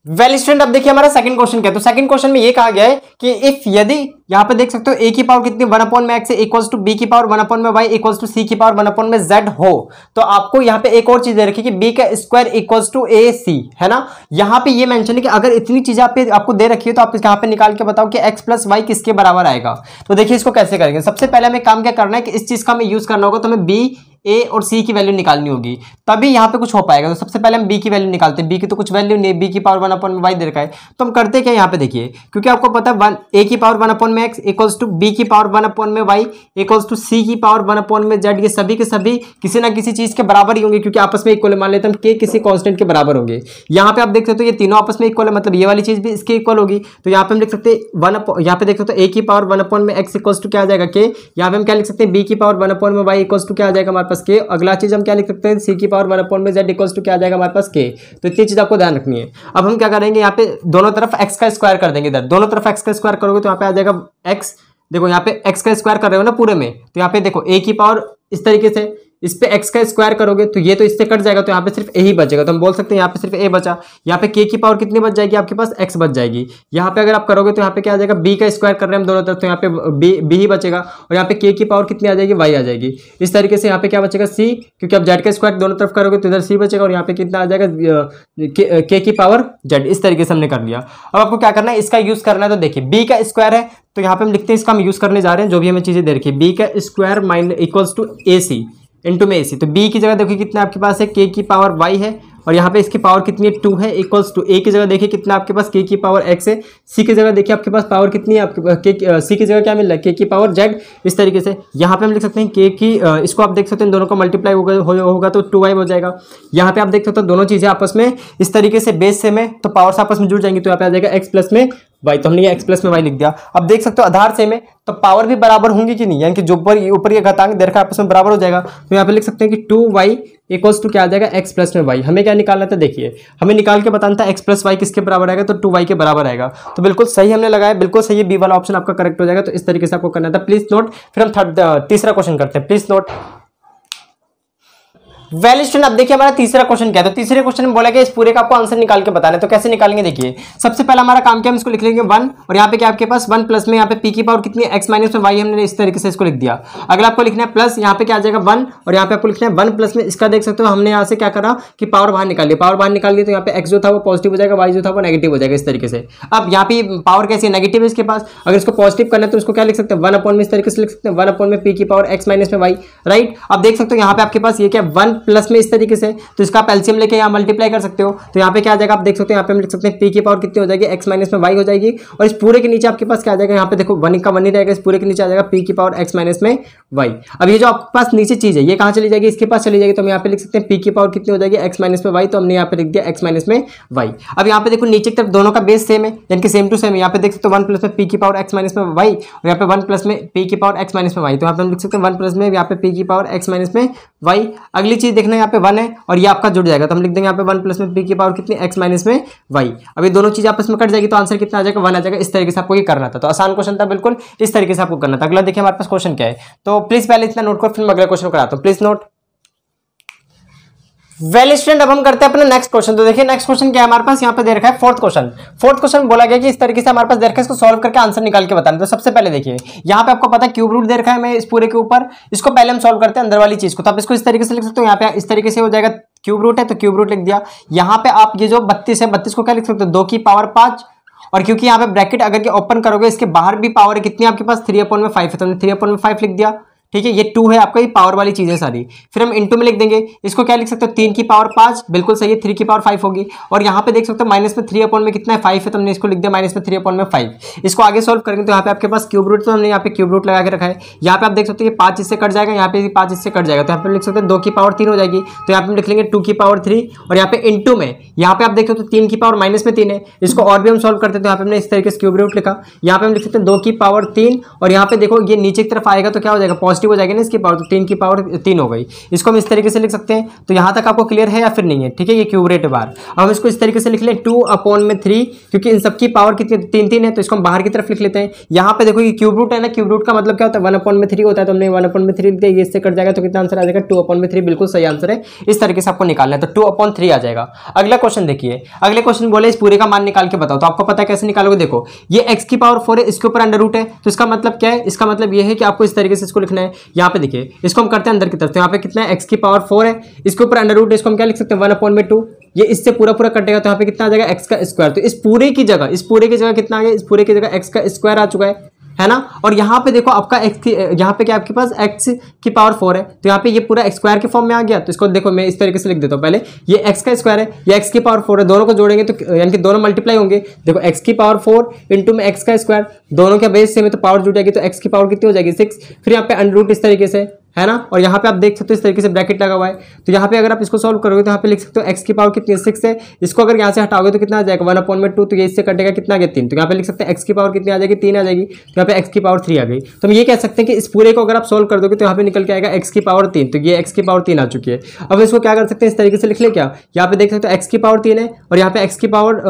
वेल स्टूडेंट, अब देखिए हमारा सेकंड क्वेश्चन क्या है। तो सेकंड क्वेश्चन में ये कहा गया है कि इफ यदि यहाँ पे देख सकते हो a की पावर कितनी 1/x इक्वल्स टू b की power 1/y equals to c की पावर 1/z हो, तो आपको यहाँ पे एक और चीज दे रखी है कि b का स्क्वायर इक्वल्स टू ac, है ना। यहाँ पे ये मेंशन है कि अगर इतनी चीजें आपको दे रखी है तो आप यहाँ पे निकाल के बताओ कि x प्लस वाई किसके बराबर आएगा। तो देखिए इसको कैसे करेंगे। सबसे पहले हमें काम क्या करना है कि इस चीज का हमें यूज करना होगा। तो हमें b a और c की वैल्यू निकालनी होगी, तभी यहाँ पे कुछ हो पाएगा। तो सबसे पहले हम b की वैल्यू निकालते हैं। b की तो कुछ वैल्यू नहीं है, b की पावर 1/y दे रखा है। तो हम करते क्या यहाँ पे देखिए, क्योंकि आपको पता है a की power 1/x equals to b की power 1/y equals to c की पावर 1/z, ये सभी के सभी किसी ना किसी चीज के बराबर ही होंगे, क्योंकि आपस में इक्वल मान लेते हैं k किसी कांस्टेंट के बराबर होंगे। यहाँ पे आप देख सकते हो ये तीनों आपस में इक्वल है, मतलब ये वाली चीज भी इसके इक्वल होगी। तो यहाँ पे हम लिख सकते हैं यहाँ पे देख सकते हो a की पावर 1/x इक्वल्स टू क्या आ जाएगा k। यहाँ पे हम क्या लिख सकते हैं b की पावर 1/y इक्वल्स टू क्या आ जाएगा हमारे पास k। अगला चीज हम क्या लिख सकते हैं c की पावर 1/z इक्वल्स टू क्या आ जाएगा हमारे पास k। तो इतनी चीज आपको ध्यान रखनी है। अब हम क्या करेंगे, यहाँ पे दोनों तरफ x का स्क्वायर कर देंगे। इधर दोनों तरफ x का स्क्वायर करोगे तो यहाँ पे आ जाएगा x। देखो यहाँ पे x का स्क्वायर कर रहे हो ना पूरे में, तो यहाँ पे देखो a की पावर इस तरीके से, इस पे x का स्क्वायर करोगे तो ये तो इससे कट जाएगा, तो यहाँ पे सिर्फ a ही बचेगा। तो हम बोल सकते हैं यहाँ पे सिर्फ a बचा। यहाँ पे k की पावर कितनी बच जाएगी आपके पास, x बच जाएगी। यहाँ पे अगर आप करोगे तो यहाँ पे क्या आ जाएगा, b का स्क्वायर कर रहे हैं हम दोनों तरफ, तो यहाँ पे b ही बचेगा। और यहाँ पे k की पावर कितनी आ जाएगी, y आ जाएगी। इस तरीके से यहाँ पे क्या बचेगा c, क्योंकि आप z का स्क्वायर दोनों तरफ करोगे तो इधर c बचेगा, और यहाँ पे कितना आ जाएगा k की पावर z। इस तरीके से हमने कर लिया। अब आपको क्या करना है, इसका यूज करना है। तो देखिए b का स्क्वायर है, तो यहाँ पे हम लिखते हैं इसका हम यूज करने जा रहे हैं, जो भी हमें चीजें दे रखी है। b का square minus equals to ac into में ac। तो b की जगह देखिए कितना आपके पास है, k की पावर y है, और यहाँ पे इसकी पावर कितनी है 2 है, इक्वल्स टू a की जगह देखिए कितना आपके पास k की पावर x है। c की जगह देखिए आपके पास पावर कितनी है, आपके c की जगह क्या मिल रहा है, k की पावर z। इस तरीके से यहाँ पे हम लिख सकते हैं k की इसको आप देख सकते हैं दोनों का मल्टीप्लाई होगा तो 2y हो जाएगा। यहाँ पे आप देख सकते हो दोनों चीजें आपस में इस तरीके से बेस से में, तो पावर्स आपस में जुड़ जाएंगी, तो यहाँ पे आ जाएगा x प्लस में y। तो हमने ये x प्लस में y लिख दिया। अब देख सकते हो आधार सेम है तो पावर भी बराबर होंगी कि नहीं, यानी कि जो ऊपर ये घातांक दे रखा है आपस में बराबर हो जाएगा। तो यहाँ पे लिख सकते हैं कि 2y इक्वल्स टू क्या आ जाएगा, x प्लस में y। हमें क्या निकालना था, देखिए हमें निकाल के बताना था x प्लस y किसके बराबर आएगा, तो 2y के बराबर आएगा। तो बिल्कुल सही हमने लगाया, बिल्कुल सही है, बी वाला ऑप्शन आपका करेक्ट हो जाएगा। तो इस तरीके से आपको करना था। Please note. फिर हम तीसरा क्वेश्चन करते हैं, प्लीज नोट। वेल स्टूडेंट, अब देखिए हमारा तीसरा क्वेश्चन क्या है। तो तीसरे क्वेश्चन में बोला गया इस पूरे का आपको आंसर निकाल के बताना है। तो कैसे निकालेंगे, देखिए सबसे पहला हमारा काम क्या है, हम इसको लिख लेंगे 1, और यहाँ पे क्या आपके पास 1 प्लस में यहाँ पे p की पावर कितनी है, x माइनस में y, हमने इस तरीके से इसको लिख दिया। अगला आपको लिखना है प्लस, यहाँ पे क्या आ जाएगा 1, और यहाँ पे आपको लिखना है 1 प्लस में इसका देख सकते हो हमने यहाँ से क्या करा कि पावर बाहर निकाल लिया। पावर बाहर निकाल लिया तो यहाँ पे x जो था वो पॉजिटिव हो जाएगा, y जो था वो नेगेटिव हो जाएगा। इस तरीके से अब यहाँ पे पावर कैसी है, नेगेटिव है इसके पास। अगर इसको पॉजिटिव करना है तो इसको क्या लिख सकते हैं 1/में, इस तरीके से लिख सकते हैं 1/में p की पावर x माइनस में y, राइट। अब देख सकते हो यहाँ पे आपके पास ये क्या 1 प्लस में इस तरीके से, तो इसका आप एलसीएम लेके यहाँ मल्टीप्लाई कर सकते हो। तो यहाँ पे क्या आ जाएगा, आप देख सकते हो यहाँ पे हम लिख सकते हैं p की पावर कितनी हो जाएगी, x माइनस में y हो जाएगी। और इस पूरे के नीचे आपके पास क्या आ जाएगा, यहाँ पे देखो 1 का 1 ही रहेगा, इस पूरे के नीचे आ जाएगा p की पावर x माइनस में y। अब ये जो आपके पास नीचे चीज है ये कहाँ चली जाएगी, इसके पास चली जाएगी। तो हम यहाँ पे लिख सकते हैं p की पावर कितनी हो जाएगी, x माइनस में y। तो हमने यहाँ पे लिख दिया x माइनस में y। अब यहाँ पे देखो नीचे की तरफ दोनों का बेस सेम है, यानी कि सेम टू सेम है। यहाँ पे देख सकते हो 1 प्लस में p की पावर x माइनस में y, और यहाँ पे 1 प्लस में p की पावर x माइनस में y। तो यहाँ पे हम लिख सकते हैं 1 प्लस में यहाँ पे p की पावर x माइनस में y। अगली चीज देखना यहाँ पे 1 है और ये आपका जुड़ जाएगा, तो हम लिख देंगे यहाँ पे 1 प्लस में p की पावर कितनी x माइनस में y। अब ये दोनों चीज आपस में कट जाएगी तो आंसर कितना आ जाएगा, 1 आ जाएगा। इस तरीके से आपको ये करना था। तो आसान क्वेश्चन था बिल्कुल, इस तरीके से आपको करना था। अगला देखिए हमारे पास क्वेश्चन क्या है, तो प्लीज पहले इतना नोट करो, फिर मैं अगला क्वेश्चन कराता हूँ। Please note. वेल स्टूडेंट, अब हम करते हैं अपना नेक्स्ट क्वेश्चन। तो देखिए नेक्स्ट क्वेश्चन क्या है हमारे पास, यहाँ पे दे रखा है फोर्थ क्वेश्चन बोला गया कि इस तरीके से हमारे पास दे रखा है, इसको सॉल्व करके आंसर निकाल के बताना। तो सबसे पहले देखिए यहाँ पे आपको पता है क्यूब रूट दे रखा है हमें इस पूरे के ऊपर, इसको पहले हम सॉल्व करते हैं अंदर वाली चीज को। तो आप इसको इस तरीके से लिख सकते हो, यहाँ पे इस तरीके से हो जाएगा, क्यूब रूट है तो क्यूब रूट लिख दिया। यहाँ पे आप ये जो 32 है 32 को क्या लिख सकते हो, 2 की पावर 5, और क्योंकि यहाँ पे ब्रैकेट अगर के ओपन करोगे इसके बाहर भी पावर है कितनी आपके पास 3/5 है, तो हमने 3/5 लिख दिया। ठीक है, ये 2 है आपका, ये पावर वाली चीज है सारी। फिर हम इनटू में लिख देंगे, इसको क्या लिख सकते हो 3 की पावर 5, बिल्कुल सही है, 3 की पावर 5 होगी। और यहाँ पे देख सकते हो माइनस में 3/में कितना है 5 है, तो हमने इसको लिख दिया माइनस में 3/5। इसको आगे सोल्व करेंगे तो यहाँ पे आपके पास क्यूब रूट, तो हमने यहाँ पे क्यूब रूट लगा के रखा है। यहाँ पे आप देख सकते हो ये 5 इससे कट जाएगा, यहाँ पे 5 इससे कट जाएगा, तो यहाँ पे लिख सकते हैं 2 की पावर 3 हो जाएगी। तो यहाँ पे हम लिख लेंगे 2 की पावर 3, और यहाँ पे इनटू में यहाँ पे आप देख सकते हो 3 की पावर माइनस में 3 है, इसको और भी हम सोल्व करते हैं। तो यहाँ पे हमने इस तरीके से क्यूब रूट लिखा, यहाँ पे हम लिख सकते हैं 2 की पावर 3, और यहाँ पे देखो ये नीचे की तरफ आएगा तो क्या हो जाएगा, पॉजिटिव पॉजिटिव हो जाएगी ना इसकी पावर, तो 3 की पावर 3 हो गई। इसको हम इस तरीके से लिख सकते हैं। तो यहाँ तक आपको क्लियर है या फिर नहीं है? ठीक है, ये क्यूब रूट है बाहर। अब हम इसको इस तरीके से लिख लें 2/3, क्योंकि इन सबकी पावर कितनी 3 है, तो इसको हम बाहर की तरफ लिख लेते हैं। यहाँ पे देखो ये क्यूब रूट है ना, क्यूब रूट का मतलब क्या होता है 1/3 होता है, तो हमने 1/3 लिख दिया, ये इससे कट जाएगा तो कितना आंसर आ जाएगा 2/3, बिल्कुल सही आंसर है। इस तरीके से आपको निकालना है, तो 2/3 आ जाएगा। अगला क्वेश्चन देखिए, अगले क्वेश्चन बोले इस पूरे का मान निकाल के बताओ। तो आपको पता है कैसे निकालोगे, देखो ये x की पावर 4 है, इसके ऊपर अंडर रूट है, तो इसका मतलब क्या है? इसका मतलब ये है कि आपको इस तरीके से इसको लिखना है। यहाँ पे देखिए इसको हम करते हैं अंदर की तरफ, तो यहाँ पे कितना है x की पावर 4 है, इसके ऊपर अंडर रूट है, इसको हम क्या लिख सकते हैं 1/2। ये इससे पूरा कटेगा तो यहाँ पे कितना आ जाएगा x का स्क्वायर। तो इस पूरे की जगह कितना आ गया? इस पूरे की जगह x का स्क्वायर आ चुका है ना। और यहाँ पे देखो आपका x की, यहाँ पे क्या आपके पास x की पावर 4 है, तो यहाँ पे ये पूरा स्क्वायर के फॉर्म में आ गया। तो इसको देखो मैं इस तरीके से लिख देता हूँ, पहले ये x का स्क्वायर है, ये x की पावर 4 है, दोनों को जोड़ेंगे तो यानी कि दोनों मल्टीप्लाई होंगे। देखो x की पावर 4 इंटू में x का स्क्वायर, दोनों के बेस सेम है तो पावर जुड़ जाएगी, तो x की पावर कितनी हो जाएगी 6। फिर यहाँ पे अंडर रूट इस तरीके से है ना, और यहाँ पे आप देख सकते हो इस तरीके से ब्रैकेट लगा हुआ है। तो यहाँ पे अगर आप इसको सॉल्व करोगे तो यहाँ पे लिख सकते हो x की पावर कितनी है 6 है, इसको अगर यहाँ से हटाओगे तो कितना आ जाएगा 1/2, तो ये इससे कटेगा कितना आ गया 3। तो यहाँ पे लिख सकते हैं x की पावर कितनी आ जाएगी 3 आ जाएगी, तो यहाँ पे x की पावर 3 आ गई। तो हम ये कह सकते हैं कि इस पूरे को अगर आप सोल्व कर दोगे तो यहाँ पे निकल के आएगा x की पावर 3, तो ये x की पावर 3 आ चुकी है। अब इसको क्या कर सकते हैं, इस तरीके से लिख ले क्या, यहाँ पे देख सकते हो x की पावर 3 है और यहाँ पे x की पावर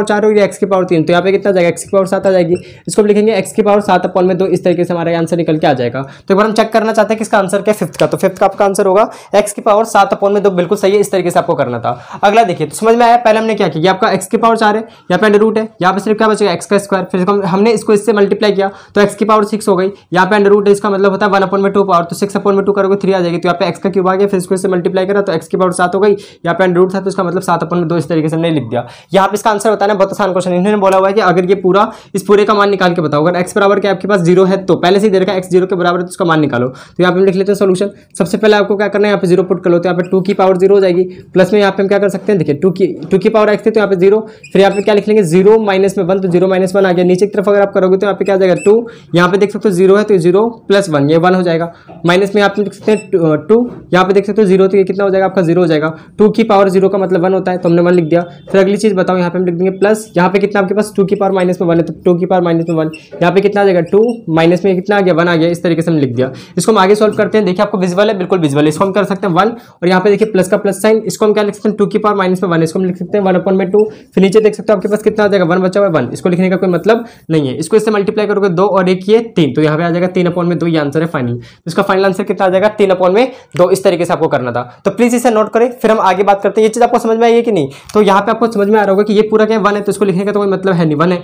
4 होगी, x की पावर 3, तो यहाँ पे कितना आ जाएगा x की पावर 7 आ जाएगी। इसको लिखेंगे x की पावर 7/2, इस तरीके से हमारा आंसर निकल के आ जाएगा। तो एक बार हम चेक करना चाहते हैं कि इसका आंसर क्या है फिफ्थ का, तो फिफ्थ का आपका आंसर होगा x की पावर 7/2, बिल्कुल सही है। इस तरीके से आपको करना था। अगला देखिए, तो समझ में आया? पहले हमने क्या किया, ये आपका x की पावर 4 है, यहाँ पे अंडर रूट है, यहाँ पे सिर्फ क्या बचेगा x का स्क्वायर, फिर हमने इसको इससे मल्टीप्लाई किया तो x की पावर 6 हो गई, यहाँ पे अंडर रूट है, इसका मतलब होता है 1/2 पावर, तो 6/2 करोगे 3 आ जाएगी, तो यहाँ पे x का क्यूब आ गया, फिर इसको इससे मल्टीप्लाई करा तो x की पावर 7 हो गई, यहाँ पे अंडर रूट था तो इसका मतलब 7/2, इस तरीके से हमने लिख दिया। यहाँ पे इसका आंसर बताना बहुत आसान क्वेश्चन। इन्होंने बोला हुआ है कि अगर ये पूरा इस पूरे का मान निकाल के बताओ, अगर x बराबर के आपके पास 0 है, तो पहले से ही दे रखा है x 0 के बराबर है तो उसका मान निकालो। तो यहाँ पे हम लिख लेते हैं सोल्यूशन। सबसे पहले आपको क्या करना है, यहाँ पे 0 पुट कर लो, तो यहाँ पे 2 की पावर 0 हो जाएगी, प्लस में यहाँ पे हम क्या कर सकते हैं, देखिए 2 की पावर x थी तो यहाँ पे 0, फिर यहाँ पे क्या लिख लेंगे 0 माइनस में 1, तो 0 माइनस 1 आ गया। नीचे की तरफ अगर आप करोगे तो यहाँ पे क्या आ जाएगा 2, यहाँ पे देख सकते हो 0 है तो 0 प्लस 1, ये 1 हो जाएगा, माइनस में आप देख सकते हैं 2, यहाँ पे देख सकते हो 0, तो ये कितना हो जाएगा आपका 0 हो जाएगा। 2 की पावर 0 का मतलब 1 होता है, तो हमने 1 लिख दिया। फिर अगली चीज बताओ, यहाँ पे हम लिख देंगे प्लस, यहाँ पे कितना आपके पास 2 की पावर माइनस में 1 है, तो 2 की पावर माइनस में 1, यहाँ पे कितना आ जाएगा 2 माइनस में कितना आ गया 1 आ गया। इस तरीके से हम लिख दिया। इसको हम आगे सॉल्व करते हैं। देखिए आपको विजुअल है, बिल्कुल विजुअल है। इसको हम कर सकते हैं 1, और यहाँ पे देखिए प्लस का प्लस साइन, इसको हम क्या लिख सकते हैं 2 की पावर माइनस में 1, इसको हम लिख सकते हैं 1/2। फिर नीचे देख सकते हो आपके पास कितना आ जाएगा 1 बचा हुआ है 1, इसको लिखने का कोई मतलब नहीं है। इसको इससे मल्टीप्लाई करोगे 2 और 1 ये 3, तो यहाँ पे आ जाएगा 3/2, ये आंसर है फाइनल। इसका फाइनल आंसर कितना आ जाएगा 3/2। इस तरीके से आपको करना था, तो प्लीज इसे नोट करें, फिर हम आगे बात करते हैं। ये चीज आपको समझ में आई है कि नहीं? तो यहाँ पे आपको समझ में आ रहा होगा कि ये पूरा क्या 1 है, तो इसको लिखने का तो कोई मतलब है नहीं, 1 है।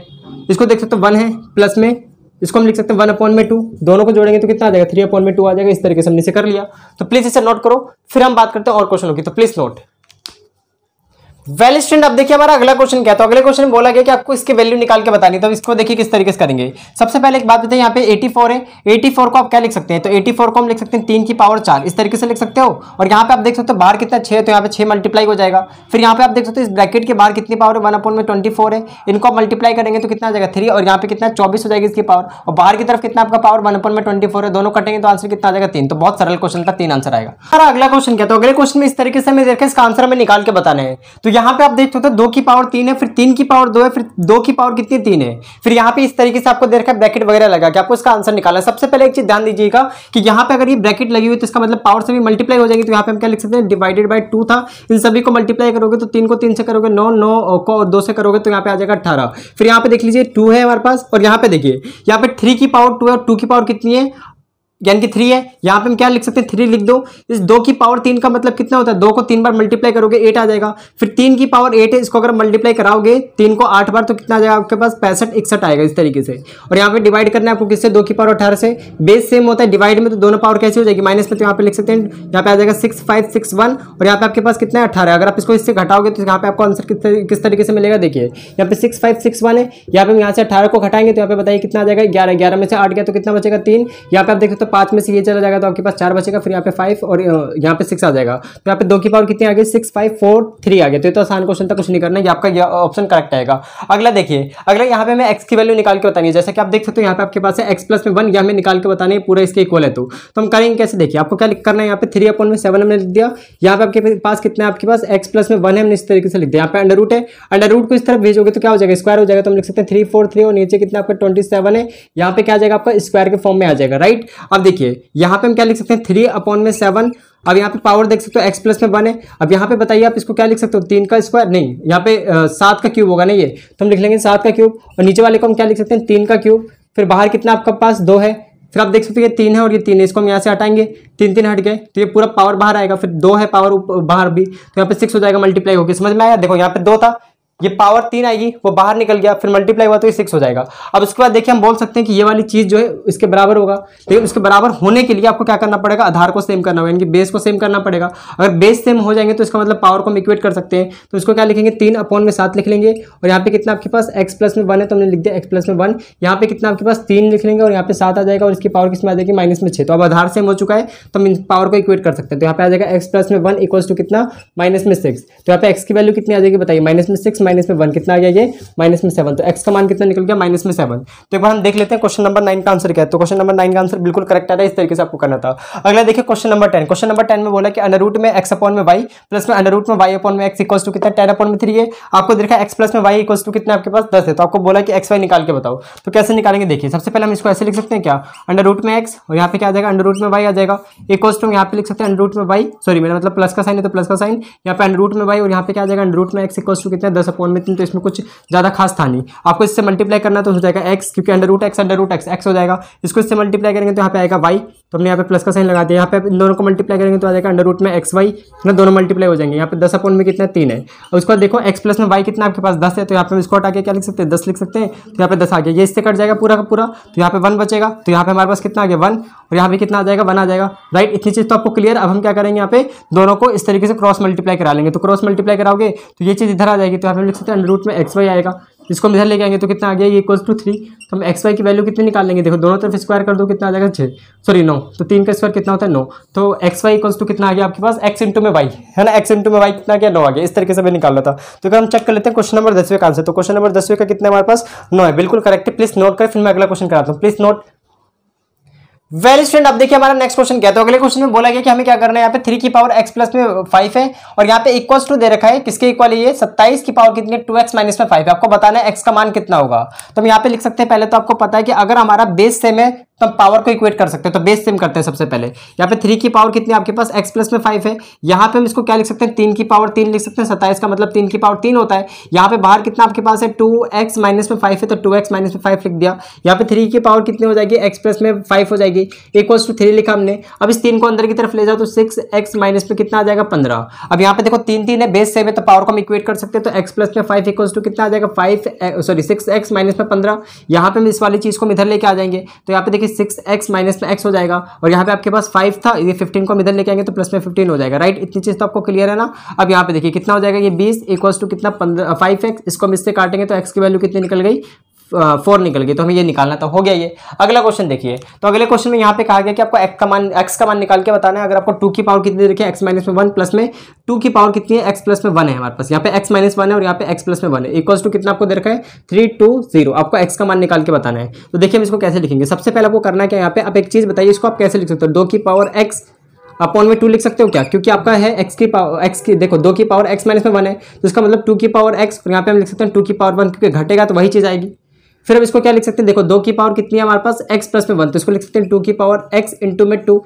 इसको देख सकते हो 1 है, प्लस में इसको हम लिख सकते हैं 1/2, दोनों को जोड़ेंगे तो कितना आ जाएगा 3/2 आ जाएगा। इस तरीके से हमने इसे कर लिया। तो प्लीज इसे नोट करो, फिर हम बात करते हैं और क्वेश्चनों की। तो प्लीज नोट। वेल स्टूडेंट, अब देखिए हमारा अगला क्वेश्चन क्या है। तो अगले क्वेश्चन में बोला गया कि आपको इसकी वैल्यू निकाल के बतानी है। तो इसको देखिए किस तरीके से करेंगे। सबसे पहले एक बात बताइए, यहाँ पे 84 है, 84 को आप क्या लिख सकते हैं, तो 84 को हम लिख सकते हैं 3 की पावर 4, इस तरीके से लिख सकते हो। और यहाँ पे आप देख सकते हो बाहर कितना 6 है, तो यहाँ पे 6 मल्टीप्लाई हो जाएगा। फिर यहाँ पे आप देख सकते हो इस ब्रैकेट के बाहर कितनी पावर है 1/24 है, इनको मल्टीप्लाई करेंगे तो कितना आ जाएगा 3, और यहाँ पे कितना 24 हो जाएगी इसकी पावर, और बाहर की तरफ कितना आपका पावर 1/24 है, दोनों कटेंगे तो आंसर कितना आ जाएगा 3। तो बहुत सरल क्वेश्चन था, 3 आंसर आएगा। हमारा अगला क्वेश्चन क्या है, तो अगले क्वेश्चन में इस तरीके से हमें देखा इसका आंसर हमें निकाल के बताना है। तो यहाँ पे आप देख सकते हो 2 की पावर 3 है, फिर 3 की पावर 2 है, फिर 2 की पावर कितनी 3 है, फिर यहाँ पे इस तरीके से आपको दे रखा है ब्रैकेट वगैरह लगा कि आपको इसका आंसर निकालना है। सबसे पहले एक चीज ध्यान दीजिएगा कि यहाँ पे अगर ये ब्रैकेट लगी हुई तो इसका मतलब पावर से भी मल्टीप्लाई हो जाएगी। तो यहाँ पे हम क्या लिख सकते हैं डिवाइडेड बाय 2 था, इन सभी को मल्टीप्लाई करोगे तो 3 को 3 से करोगे 9, 9 को 2 से करोगे तो यहाँ पे आ जाएगा 18। फिर यहाँ पे देख लीजिए 2 है हमारे पास, और यहाँ पे देखिए यहाँ पे 3 की पावर 2 है और 2 की पावर कितनी है यानी कि 3 है। यहाँ पे हम क्या लिख सकते हैं 3 लिख दो। इस 2 की पावर 3 का मतलब कितना होता है, 2 को 3 बार मल्टीप्लाई करोगे 8 आ जाएगा। फिर 3 की पावर 8 है, इसको अगर मल्टीप्लाई कराओगे 3 को 8 बार तो कितना आ जाएगा आपके पास 65 61 आएगा इस तरीके से। और यहाँ पे डिवाइड करना है आपको किससे, 2 की पावर 18 से। बेस सेम होता है, डिवाइड में तो दोनों पावर कैसी हो जाएगी माइनस में, तो यहाँ पे लिख सकते हैं यहाँ पे आ जाएगा 6561, और यहाँ पे आपके पास कितना है 18। अगर आप इसको इससे घटाओगे तो यहाँ पे आपको आंसर किस तरीके से मिलेगा, देखिए यहाँ पे 6561 है, यहाँ पे हम यहाँ से 18 को घटाएंगे तो यहाँ पे बताइए कितना आ जाएगा 11, 11 में से 8 गया तो कितना बचेगा 3। यहाँ पे आप देख सकते हो 5 में से ये चला जाएगा तो आपके पास 4 बचेगा, फिर यहाँ पे 5 और यहाँ पे 6 आ जाएगा। तो यहाँ पे 2 की पावर कितनी आ गई 6 5 4 3 आ गया। तो ये तो आसान क्वेश्चन था, कुछ नहीं करना, ये आपका ऑप्शन करेक्ट आएगा। अगला देखिए, अगला यहाँ पे हमें x की वैल्यू निकाल के बतानी है। जैसे कि आप देख सकते हो यहाँ पे आपके पास है x प्लस में 1, ये हमें निकाल के बताना है पूरा इसके इक्वल है। तो हम करेंगे कैसे, देखिए आपको क्या करना है, यहाँ पे 3/7 हमने लिख दिया। यहाँ पे आपके पास कितना है, आपके पास x प्लस में 1 है, हमने इस तरीके से लिख दिया। यहाँ पे अंडर रूट है, अंडर रूट को इस तरफ भेजोगे तो क्या हो जाएगा स्क्वायर हो जाएगा। तो हम लिख सकते हैं 3 4 3, और नीचे कितना आपका 27 है, यहाँ पे क्या आ जाएगा आपका स्क्वायर के फॉर्म में आ जाएगा, राइट। अब देखिए यहाँ पे हम क्या लिख सकते हैं 3/7। अब यहाँ पे पावर देख सकते हो x प्लस में 1 है। अब यहाँ पे बताइए आप इसको क्या लिख सकते हो 3 का स्क्वायर, नहीं यहाँ पे 7 का क्यूब होगा ना, ये तो हम लिख लेंगे 7 का क्यूब। और नीचे वाले को हम क्या लिख सकते हैं 3 का क्यूब। फिर बाहर कितना आपका पास 2 है, फिर आप देख सकते हो ये 3 है और ये 3 है, इसको हम यहाँ से हटाएंगे, 3 3 हट गए तो ये पूरा पावर बाहर आएगा। फिर 2 है पावर बाहर भी, तो यहाँ पे 6 हो जाएगा, मल्टीप्लाई होगी। समझ में आया? देखो यहाँ पे 2 था, ये पावर 3 आएगी, वो बाहर निकल गया, फिर मल्टीप्लाई हुआ तो ये 6 हो जाएगा। अब उसके बाद देखिए हम बोल सकते हैं कि ये वाली चीज जो है इसके बराबर होगा, लेकिन उसके बराबर होने के लिए आपको क्या करना पड़ेगा, आधार को सेम करना होगा, यानी कि बेस को सेम करना पड़ेगा। अगर बेस सेम हो जाएंगे तो इसका मतलब पावर को हम इक्वेट कर सकते हैं। तो इसको क्या लिखेंगे 3/7 लिख लेंगे। और यहाँ पे कितना आपके पास x प्लस में 1 है तो हमने लिख दिया x प्लस में 1। यहाँ पे कितना आपके पास 3 लिख लेंगे और यहाँ पे 7 आ जाएगा और इसकी पावर किसमें आ जाएगी -6। तो अब आधार सेम हो चुका है तो हम इन पावर को इक्वेट कर सकते हैं। तो यहाँ पे आ जाएगा x प्लस में 1 इक्वल्स टू कितना -6। तो यहाँ पे x की वैल्यू कितनी आ जाएगी बताइए, -6 -1 कितना आ गया ये -7। तो x का मान कितना निकल गया -7। तो एक बार हम देख लेते हैं क्वेश्चन नंबर 9 का आंसर क्या है। तो क्वेश्चन नंबर 9 का आंसर बिल्कुल करेक्ट आ रहा है, इस तरीके से आपको करना था। अगला देखिए क्वेश्चन नंबर 10। क्वेश्चन नंबर 10 में बोला कि अंडर रूट में x अपॉन में y प्लस में अंडर रूट में y अपॉन में x इक्वल्स टू कितना 10/3 है। आपको देखा x प्लस में y इक्वल्स टू कितना आपके पास 10 है। तो आपको बोला कि x y निकाल के बताओ, तो कैसे निकालेंगे देखिए। सबसे पहले हम इसको ऐसे लिख सकते हैं क्या, अंडर रूट में x और यहाँ पे क्या आ जाएगा अंडर रूट में y आ जाएगा इक्वल्स टू, यहाँ पे लिख सकते हैं अंडर रूट में y, सॉरी मेरा मतलब प्लस का साइन है तो प्लस का साइन, यहाँ पे अंडर रूट में y और यहाँ पे क्या आ जाएगा अंडर रूट में x इक्वल्स टू कितना 10/3। तो इसमें कुछ ज्यादा खास था नहीं, आपको इससे मल्टीप्लाई करना तो हो जाएगा x, क्योंकि अंडर रूट x x हो जाएगा। इसको इससे मल्टीप्लाई करेंगे तो यहाँ पे आएगा y, तो हमने यहाँ पे प्लस का साइन लगा दिया। यहाँ पे इन दोनों को मल्टीप्लाई करेंगे तो आ जाएगा अंडर रूट में xy, ना दोनों मल्टीप्लाई हो जाएंगे। यहाँ पे 10 में कितना 3 है। और उसके बाद देखो x प्लस में y कितना आपके पास 10 है, तो यहाँ पे इसको हटा के क्या लिख सकते हैं 10 लिख सकते हैं। तो यहाँ पे 10 आ गया, ये इससे कट जाएगा पूरा का पूरा, तो यहाँ पे 1 बचेगा। तो यहाँ पे हमारे पास कितना आ गया 1 और यहाँ पे कितना आ जाएगा 1 आ जाएगा, राइट। इतनी चीज तो आपको क्लियर। अब हम क्या करेंगे यहाँ पे दोनों को इस तरीके से क्रॉस मल्टीप्लाई करा लेंगे। तो क्रॉस मल्टीप्लाई कराओगे तो ये चीज इधर आ जाएगी, तो यहाँ पे लिख सकते हैं अंडर रूट में xy आएगा, इसको हम इधर लेके आएंगे तो कितना आ गया ये इक्वल्स टू 3। तो हम xy की वैल्यू कितनी निकाल लेंगे, देखो दोनों तरफ स्क्वायर कर दो कितना आ जाएगा 6, सॉरी 9, तो 3 का स्क्वायर कितना होता है 9। तो xy इक्वल्स टू कितना आ गया आपके पास x इंटू में y है ना, x इंटू में y कितना क्या 9 आ गया। इस तरीके से मैं निकाल रहा था। तो अगर हम चेक कर लेते हैं क्वेश्चन नंबर 10वें का आंसर। तो क्वेश्चन नंबर 10वें का कितना हमारे पास 9 है, बिल्कुल करेक्ट है। प्लीज नोट कर, फिर मैं अगला क्वेश्चन कराता हूँ, प्लीज नोट। वेल स्टूडेंट, अब देखिए हमारा नेक्स्ट क्वेश्चन क्या है। तो अगले क्वेश्चन में बोला गया कि हमें क्या करना है, यहाँ पे 3 की पावर x प्लस में 5 है और यहाँ पे इक्वल्स टू दे रखा है, किसके इक्वल है ये 27 की पावर कितनी है 2x माइनस में 5 है। आपको बताना है x का मान कितना होगा। तो हम यहाँ पे लिख सकते हैं, पहले तो आपको पता है कि अगर हमारा बेस सेम है तो हम पावर को इक्वेट कर सकते हैं। तो बेस सेम करते हैं सबसे पहले। यहाँ पे 3 की पावर कितनी आपके पास x प्लस में 5 है, यहाँ पे हम इसको क्या लिख सकते हैं 3 की पावर 3 लिख सकते हैं। 27 का मतलब 3 की पावर 3 होता है। यहाँ पे बाहर कितना आपके पास है 2x माइनस में 5 है, तो 2x माइनस में 5 लिख दिया। यहाँ पे 3 की पावर कितनी हो जाएगी x प्लस में 5 हो जाएगी, इक्वल्स टू 3 लिखा हमने। अब इस 3 को अंदर की तरफ ले जाओ तो 6x माइनस में कितना आ जाएगा 15। अब यहाँ पे देखो 3 3 है, बेस सेम है तो पावर को हम इक्वेट कर सकते हैं। तो x प्लस में 5 इक्वल्स टू कितना आ जाएगा 6x माइनस में 15। यहाँ पे हम इस वाली चीज को इधर लेके आ जाएंगे तो यहाँ पे देखिए 6x माइनस में x हो जाएगा और यहाँ पे आपके पास 5 था, ये 15 को हम इधर लेके आएंगे तो प्लस में 15 हो जाएगा, राइट। इतनी चीज तो आपको क्लियर है ना। अब यहाँ पे देखिए कितना हो जाएगा ये 20 इक्वल्स टू कितना 5x, इसको हम इससे काटेंगे तो x की वैल्यू कितनी निकल गई 4 निकल गई। तो हमें ये निकालना था, हो गया ये। अगला क्वेश्चन देखिए। तो अगले क्वेश्चन में यहाँ पे कहा गया कि आपको x का मान निकाल के बताना है। अगर आपको 2 की पावर कितनी देखिए x माइनस में 1 प्लस में 2 की पावर कितनी है x प्लस में 1 है हमारे पास। यहाँ पे x माइनस 1 है और यहाँ पे x प्लस में 1 है, इक्वल्स टू कितना आपको दे रखा है 320। आपको x का मान निकाल के बताना है। तो देखिए हम इसको कैसे लिखेंगे। सबसे पहले आपको करना है क्या, यहाँ पे आप एक चीज बताइए, इसको आप कैसे लिख सकते हो 2 की पावर x अपॉन में 2 लिख सकते हो क्या, क्योंकि आपका है x की देखो 2 की पावर x माइनस में 1 है तो इसका मतलब 2 की पावर x और यहाँ पे हम लिख सकते हैं 2 की पावर 1, क्योंकि घटेगा तो वही चीज आएगी। फिर अब इसको क्या लिख सकते हैं, देखो 2 की पावर कितनी है हमारे पास x प्लस में 1, तो इसको लिख सकते हैं 2 की पावर x इंटू में 2,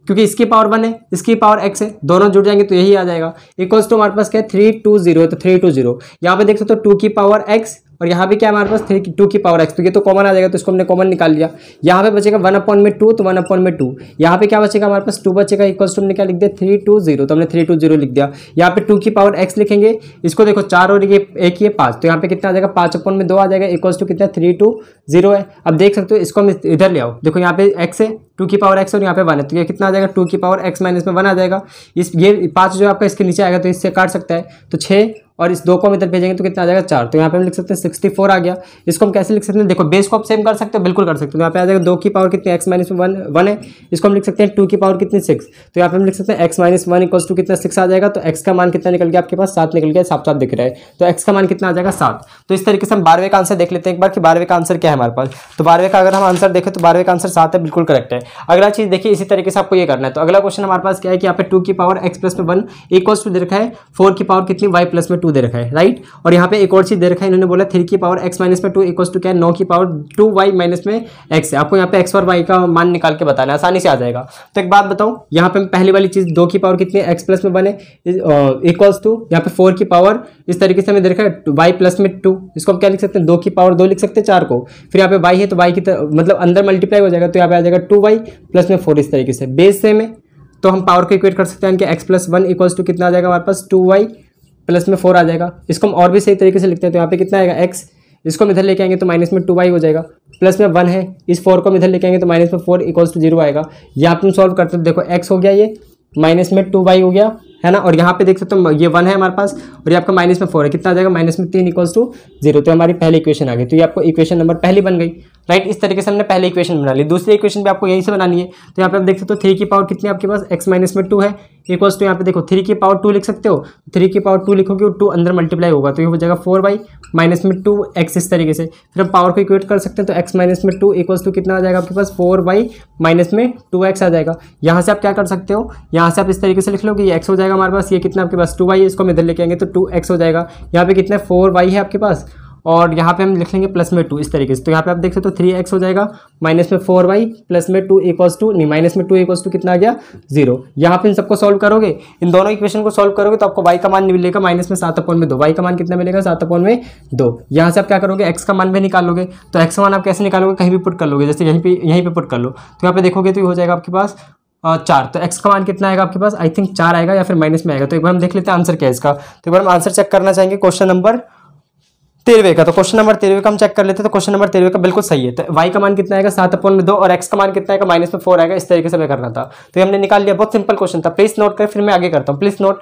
क्योंकि इसकी पावर 1 है इसकी पावर x है, दोनों जुड़ जाएंगे तो यही आ जाएगा। इक्वल्स टू हमारे पास क्या है 320 है, तो 320 यहाँ पे देख सकते हो 2 की पावर x और यहाँ पे क्या है हमारे पास 2 की पावर x, तो ये तो कॉमन आ जाएगा तो इसको हमने कॉमन निकाल लिया। यहाँ पे बचेगा 1/2 तो 1/2, यहाँ पे क्या बचेगा हमारे पास 2 बचेगा, इक्वल्स टू हमने क्या लिख दिया 320, तो हमने 320 लिख दिया। यहाँ पे 2 की पावर x लिखेंगे, इसको देखो 4 और ये 1 ये 5, तो यहाँ पे कितना आ जाएगा 5/2 आ जाएगा, इक्वल्स टू कितना 320 है। अब देख सकते हो इसको हम इधर ले आओ, देखो यहाँ पे x है 2 की पावर x और यहाँ पे 1 है, तो ये कितना आ जाएगा 2 की पावर x माइनस में 1 आ जाएगा। इस ये 5 जो आपका इसके नीचे आएगा तो इससे काट सकता है, तो 6 और इस 2 को हम इधर भेजेंगे तो कितना आ जाएगा 4, तो यहाँ पे हम लिख सकते हैं 64 आ गया। इसको हम कैसे लिख सकते हैं, देखो बेस को आप सेम कर सकते हो, बिल्कुल कर सकते हो। यहाँ पे आ जाएगा 2 की पावर कितनी x माइनस में 1 है, इसको हम लिख सकते हैं 2 की पावर कितनी 6, तो यहाँ पे हम लिख सकते हैं x माइनस 1 इक्वल्स टू कितना 6 आ जाएगा। तो x का मान कितना निकल गया आपके पास 7 निकल गया, साफ साफ दिख रहा है, तो x का मान कितना आ जाएगा 7। तो इस तरीके से हम 12वें का आंसर देख लेते हैं एक बार कि 12वें का आंसर क्या है हमारे पास। तो 12वें का अगर हम आंसर देखें तो 12वें का आंसर 7 है, बिल्कुल करेक्ट है। अगला चीज देखिए इसी तरीके से आपको ये करना है। तो अगला क्वेश्चन हमारे पास क्या है कि यहाँ पे 2 की पावर x प्लस में 1 इक्वल्स टू दे रखा है 4 की पावर कितनी y प्लस में 2 दे रखा है, राइट। और यहाँ पे एक और चीज दे रखा है, इन्होंने बोला 3 की पावर x माइनस में 2 इक्वल्स टू क्या है 9 की पावर 2y माइनस में x है। आपको यहाँ पे x और y का मान निकाल के बताना है, आसानी से आ जाएगा। तो एक बात बताऊँ, यहाँ पे पहली वाली चीज 2 की पावर कितनी है x प्लस में 1 है इक्वल्स टू यहाँ पे 4 की पावर इस तरीके से हमें दे रखा है y प्लस में 2, इसको हम क्या लिख सकते हैं 2 की पावर 2 लिख सकते हैं 4 को। फिर यहाँ पे y है तो y की मतलब अंदर मल्टीप्लाई हो जाएगा, तो यहाँ पे आ जाएगा 2y प्लस में 4 इस तरीके से। बेस सेम है तो हम पावर को इक्वेट कर सकते हैं कि x प्लस 1 इक्वल्स टू कितना आ जाएगा हमारे पास 2y प्लस में 4 आ जाएगा। इसको हम और भी सही तरीके से लिखते हैं, तो यहाँ पे कितना आएगा x, इसको हम इधर लेके आएंगे तो माइनस में 2y हो जाएगा, प्लस में 1 है, इस 4 को हम इधर लेके आएंगे तो माइनस में 4 इक्वल्स टू 0 आएगा। यहाँ पे हम सॉल्व करते हैं, देखो x हो गया ये माइनस में 2y हो गया है ना, और यहाँ पे देख सकते हो ये 1 है हमारे पास और ये आपका माइनस में 4 है, कितना आ जाएगा माइनस में 3 इक्वल्स टू 0। तो हमारी पहली इक्वेशन आ गई, तो ये आपको इक्वेशन नंबर पहली बन गई, राइट। इस तरीके से हमने पहली इक्वेशन बना ली। दूसरी इक्वेशन भी आपको यहीं से बनानी है। तो यहाँ पे आप देख सकते हो 3 की पावर कितनी आपके पास x माइनस में 2 है इक्वल्स टू यहाँ पे देखो 3 की पावर 2 लिख सकते हो, 3 की पावर 2 लिखोगे और 2 अंदर मल्टीप्लाई होगा तो ये हो जाएगा 4y माइनस में 2x इस तरीके से। फिर हम पावर को इक्वेट कर सकते हैं, तो x माइनस में 2 इक्वल्स टू कितना आ जाएगा आपके पास 4y माइनस में 2x आ जाएगा। यहाँ से आप क्या कर सकते हो, यहाँ से आप इस तरीके से लिख लो कि ये x हो जाएगा हमारे पास, ये कितना आपके पास 2y है, इसको हम इधर लेके आएंगे तो 2x हो जाएगा। यहाँ पे कितना 4y है आपके पास और यहाँ पे हम लिख लेंगे प्लस में 2 इस तरीके से। तो यहाँ पे आप देख सकते हो 3x हो जाएगा माइनस में 4y प्लस में 2 इक्वल्स टू नहीं माइनस में 2 इक्वल्स टू कितना आ गया 0। यहाँ पे इन सबको सॉल्व करोगे, इन दोनों इक्वेशन को सॉल्व करोगे तो आपको y का मान मिलेगा माइनस में 7/2, y का मान कितना मिलेगा 7/2। यहाँ से आप क्या करोगे x का मान भी निकाल लोगे, तो x का मान आप कैसे निकालोगे, कहीं भी पुट कर लोगे, जैसे यहीं पे पुट कर लो। तो यहाँ पे देखोगे तो ये हो जाएगा आपके पास 4। तो x का मान कितना आएगा आपके पास, आई थिंक 4 आएगा या फिर माइनस में आएगा। तो एक बार हम देख लेते हैं आंसर क्या है इसका। तो एक बार हम आंसर चेक करना चाहेंगे क्वेश्चन नंबर 13 का। तो क्वेश्चन नंबर 13 का हम चेक कर लेते हैं। तो क्वेश्चन नंबर 13 का बिल्कुल सही है। तो y का मान कितना आएगा 7/2 और x का मान कितना आएगा माइनस में 4 आएगा। इस तरीके से हमें करना था, तो ये हमने निकाल लिया। बहुत सिंपल क्वेश्चन था, प्लीज नोट कर, फिर मैं आगे करता हूँ, प्लीज नोट।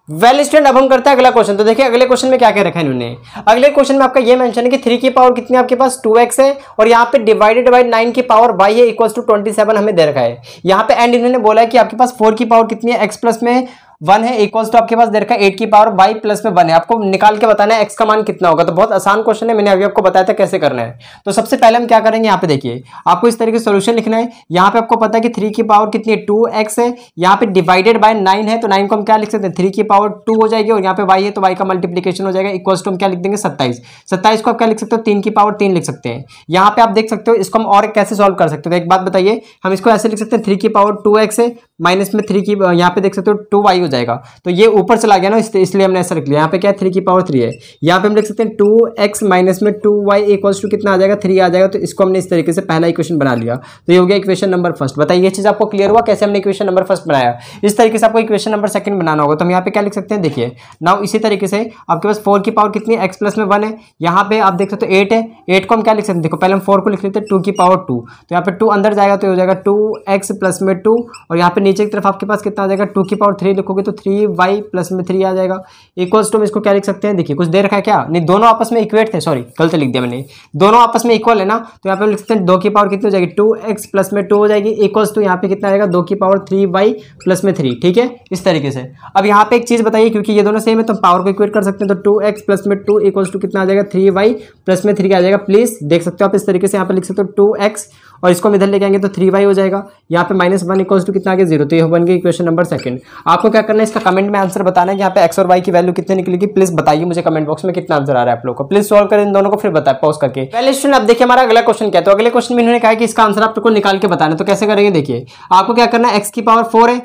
वेल स्टूडेंट, अब हम करते हैं अगला क्वेश्चन। तो देखिए अगले क्वेश्चन में क्या क्या रखा है इन्होंने। अगले क्वेश्चन में आपका ये मेंशन है कि 3 की पावर कितनी आपके पास 2x है और यहाँ पे डिवाइडेड बाय 9 की पावर y है इक्वल्स टू 27 हमें दे रखा है। यहाँ पे एंड इन्होंने बोला है कि आपके पास 4 की पावर कितनी है x प्लस में 1 है इक्वल्स टू आपके पास दे रखा है 8 की पावर y प्लस में 1 है। आपको निकाल के बताना है x का मान कितना होगा। तो बहुत आसान क्वेश्चन है, मैंने अभी आपको बताया था कैसे करना है। तो सबसे पहले हम क्या करेंगे, यहाँ पे देखिए आपको इस तरीके से सोल्यूशन लिखना है। यहाँ पे आपको पता है कि 3 की पावर कितनी है 2x है, यहाँ पे डिवाइडेड बाय 9 है, तो 9 को हम क्या लिख सकते हैं 3 की पावर 2 हो जाएगी और यहाँ पे y है तो y का मल्टीप्लीकेशन हो जाएगा इक्वल्स टू हम क्या लिख देंगे 27। 27 को आप क्या लिख सकते हो 3 की पावर 3 लिख सकते हैं। यहाँ पे आप देख सकते हो इसको हम और कैसे सॉल्व कर सकते हो। एक बात बताइए, हम इसको ऐसे लिख सकते हैं 3 की पावर 2x है माइनस में 3 की यहाँ पे देख सकते हो 2y हो जाएगा। तो ये ऊपर चला गया ना, इसलिए हमने ऐसा लिख लिया। यहाँ पे क्या है 3 की पावर 3 है, यहाँ पे हम लिख सकते हैं 2x माइनस में 2y इक्वल्स टू कितना आ जाएगा 3 आ जाएगा। तो इसको हमने इस तरीके से पहला इक्वेशन बना लिया। तो ये हो गया इक्वेशन नंबर फर्स्ट। बताइए ये चीज आपको क्लियर हुआ कैसे हमने इक्वेशन नंबर फर्स्ट बनाया। इस तरीके से आपको इक्वेशन नंबर सेकंड बनाना होगा। तो हम यहाँ पे क्या लिख सकते हैं, देखिए नाउ इसी तरीके से आपके पास 4 की पावर कितनी है x प्लस में 1 है, यहाँ पे आप देख सकते हो 8 है, 8 को हम क्या लिख सकते हैं, देखो पहले हम 4 को लिख लेते हैं 2 की पावर 2। तो यहाँ पे 2 अंदर जाएगा तो हो जाएगा 2x प्लस में 2 और यहाँ पे नीचे की तरफ आपके पास कितना आ जाएगा 2 की पावर 3 लिखोगे तो 3y प्लस में 3 आ जाएगा इक्वल्स टू। इसको क्या लिख सकते हैं, देखिए कुछ दे रखा है क्या, नहीं दोनों आपस में इक्वेट थे, सॉरी गलत लिख दिया मैंने, दोनों आपस में इक्वल है ना। तो यहाँ पे लिख सकते हैं 2 की पावर कितनी हो जाएगी 2x प्लस में 2 हो जाएगी इक्वल्स टू यहाँ पे कितना आएगा 2 की पावर 3y प्लस में 3। ठीक है, इस तरीके से। अब यहाँ पे एक चीज बताइए, क्योंकि ये दोनों सेम है तो पावर को इक्वेट कर सकते हैं। तो 2x प्लस में 2 इक्वल्स टू कितना आ जाएगा 3y प्लस में 3 आ जाएगा। प्लीज देख सकते हो आप इस तरीके से यहाँ पे लिख सकते हो 2x और इसको हम इधर लेके आएंगे तो 3y हो जाएगा। यहाँ पे -1 इक्वल्स टू कितना आ गया 0। तो ये बन गई इक्वेशन नंबर सेकंड। आपको क्या करना है, इसका कमेंट में आंसर बताना है कि यहाँ पे x और y की वैल्यू कितनी निकलेगी। प्लीज बताइए मुझे कमेंट बॉक्स में कितना आंसर आ रहा है आप लोग को। प्लीज सॉल्व करें इन दोनों को, फिर बताए पॉज करके। पहले स्टूडेंट अब देखिए हमारा अगला क्वेश्चन क्या है। तो अगले क्वेश्चन में इन्होंने कहा कि इसका आंसर आपको निकाल के बताना है। तो कैसे करेंगे, देखिए आपको क्या करना है, x की पावर 4 है,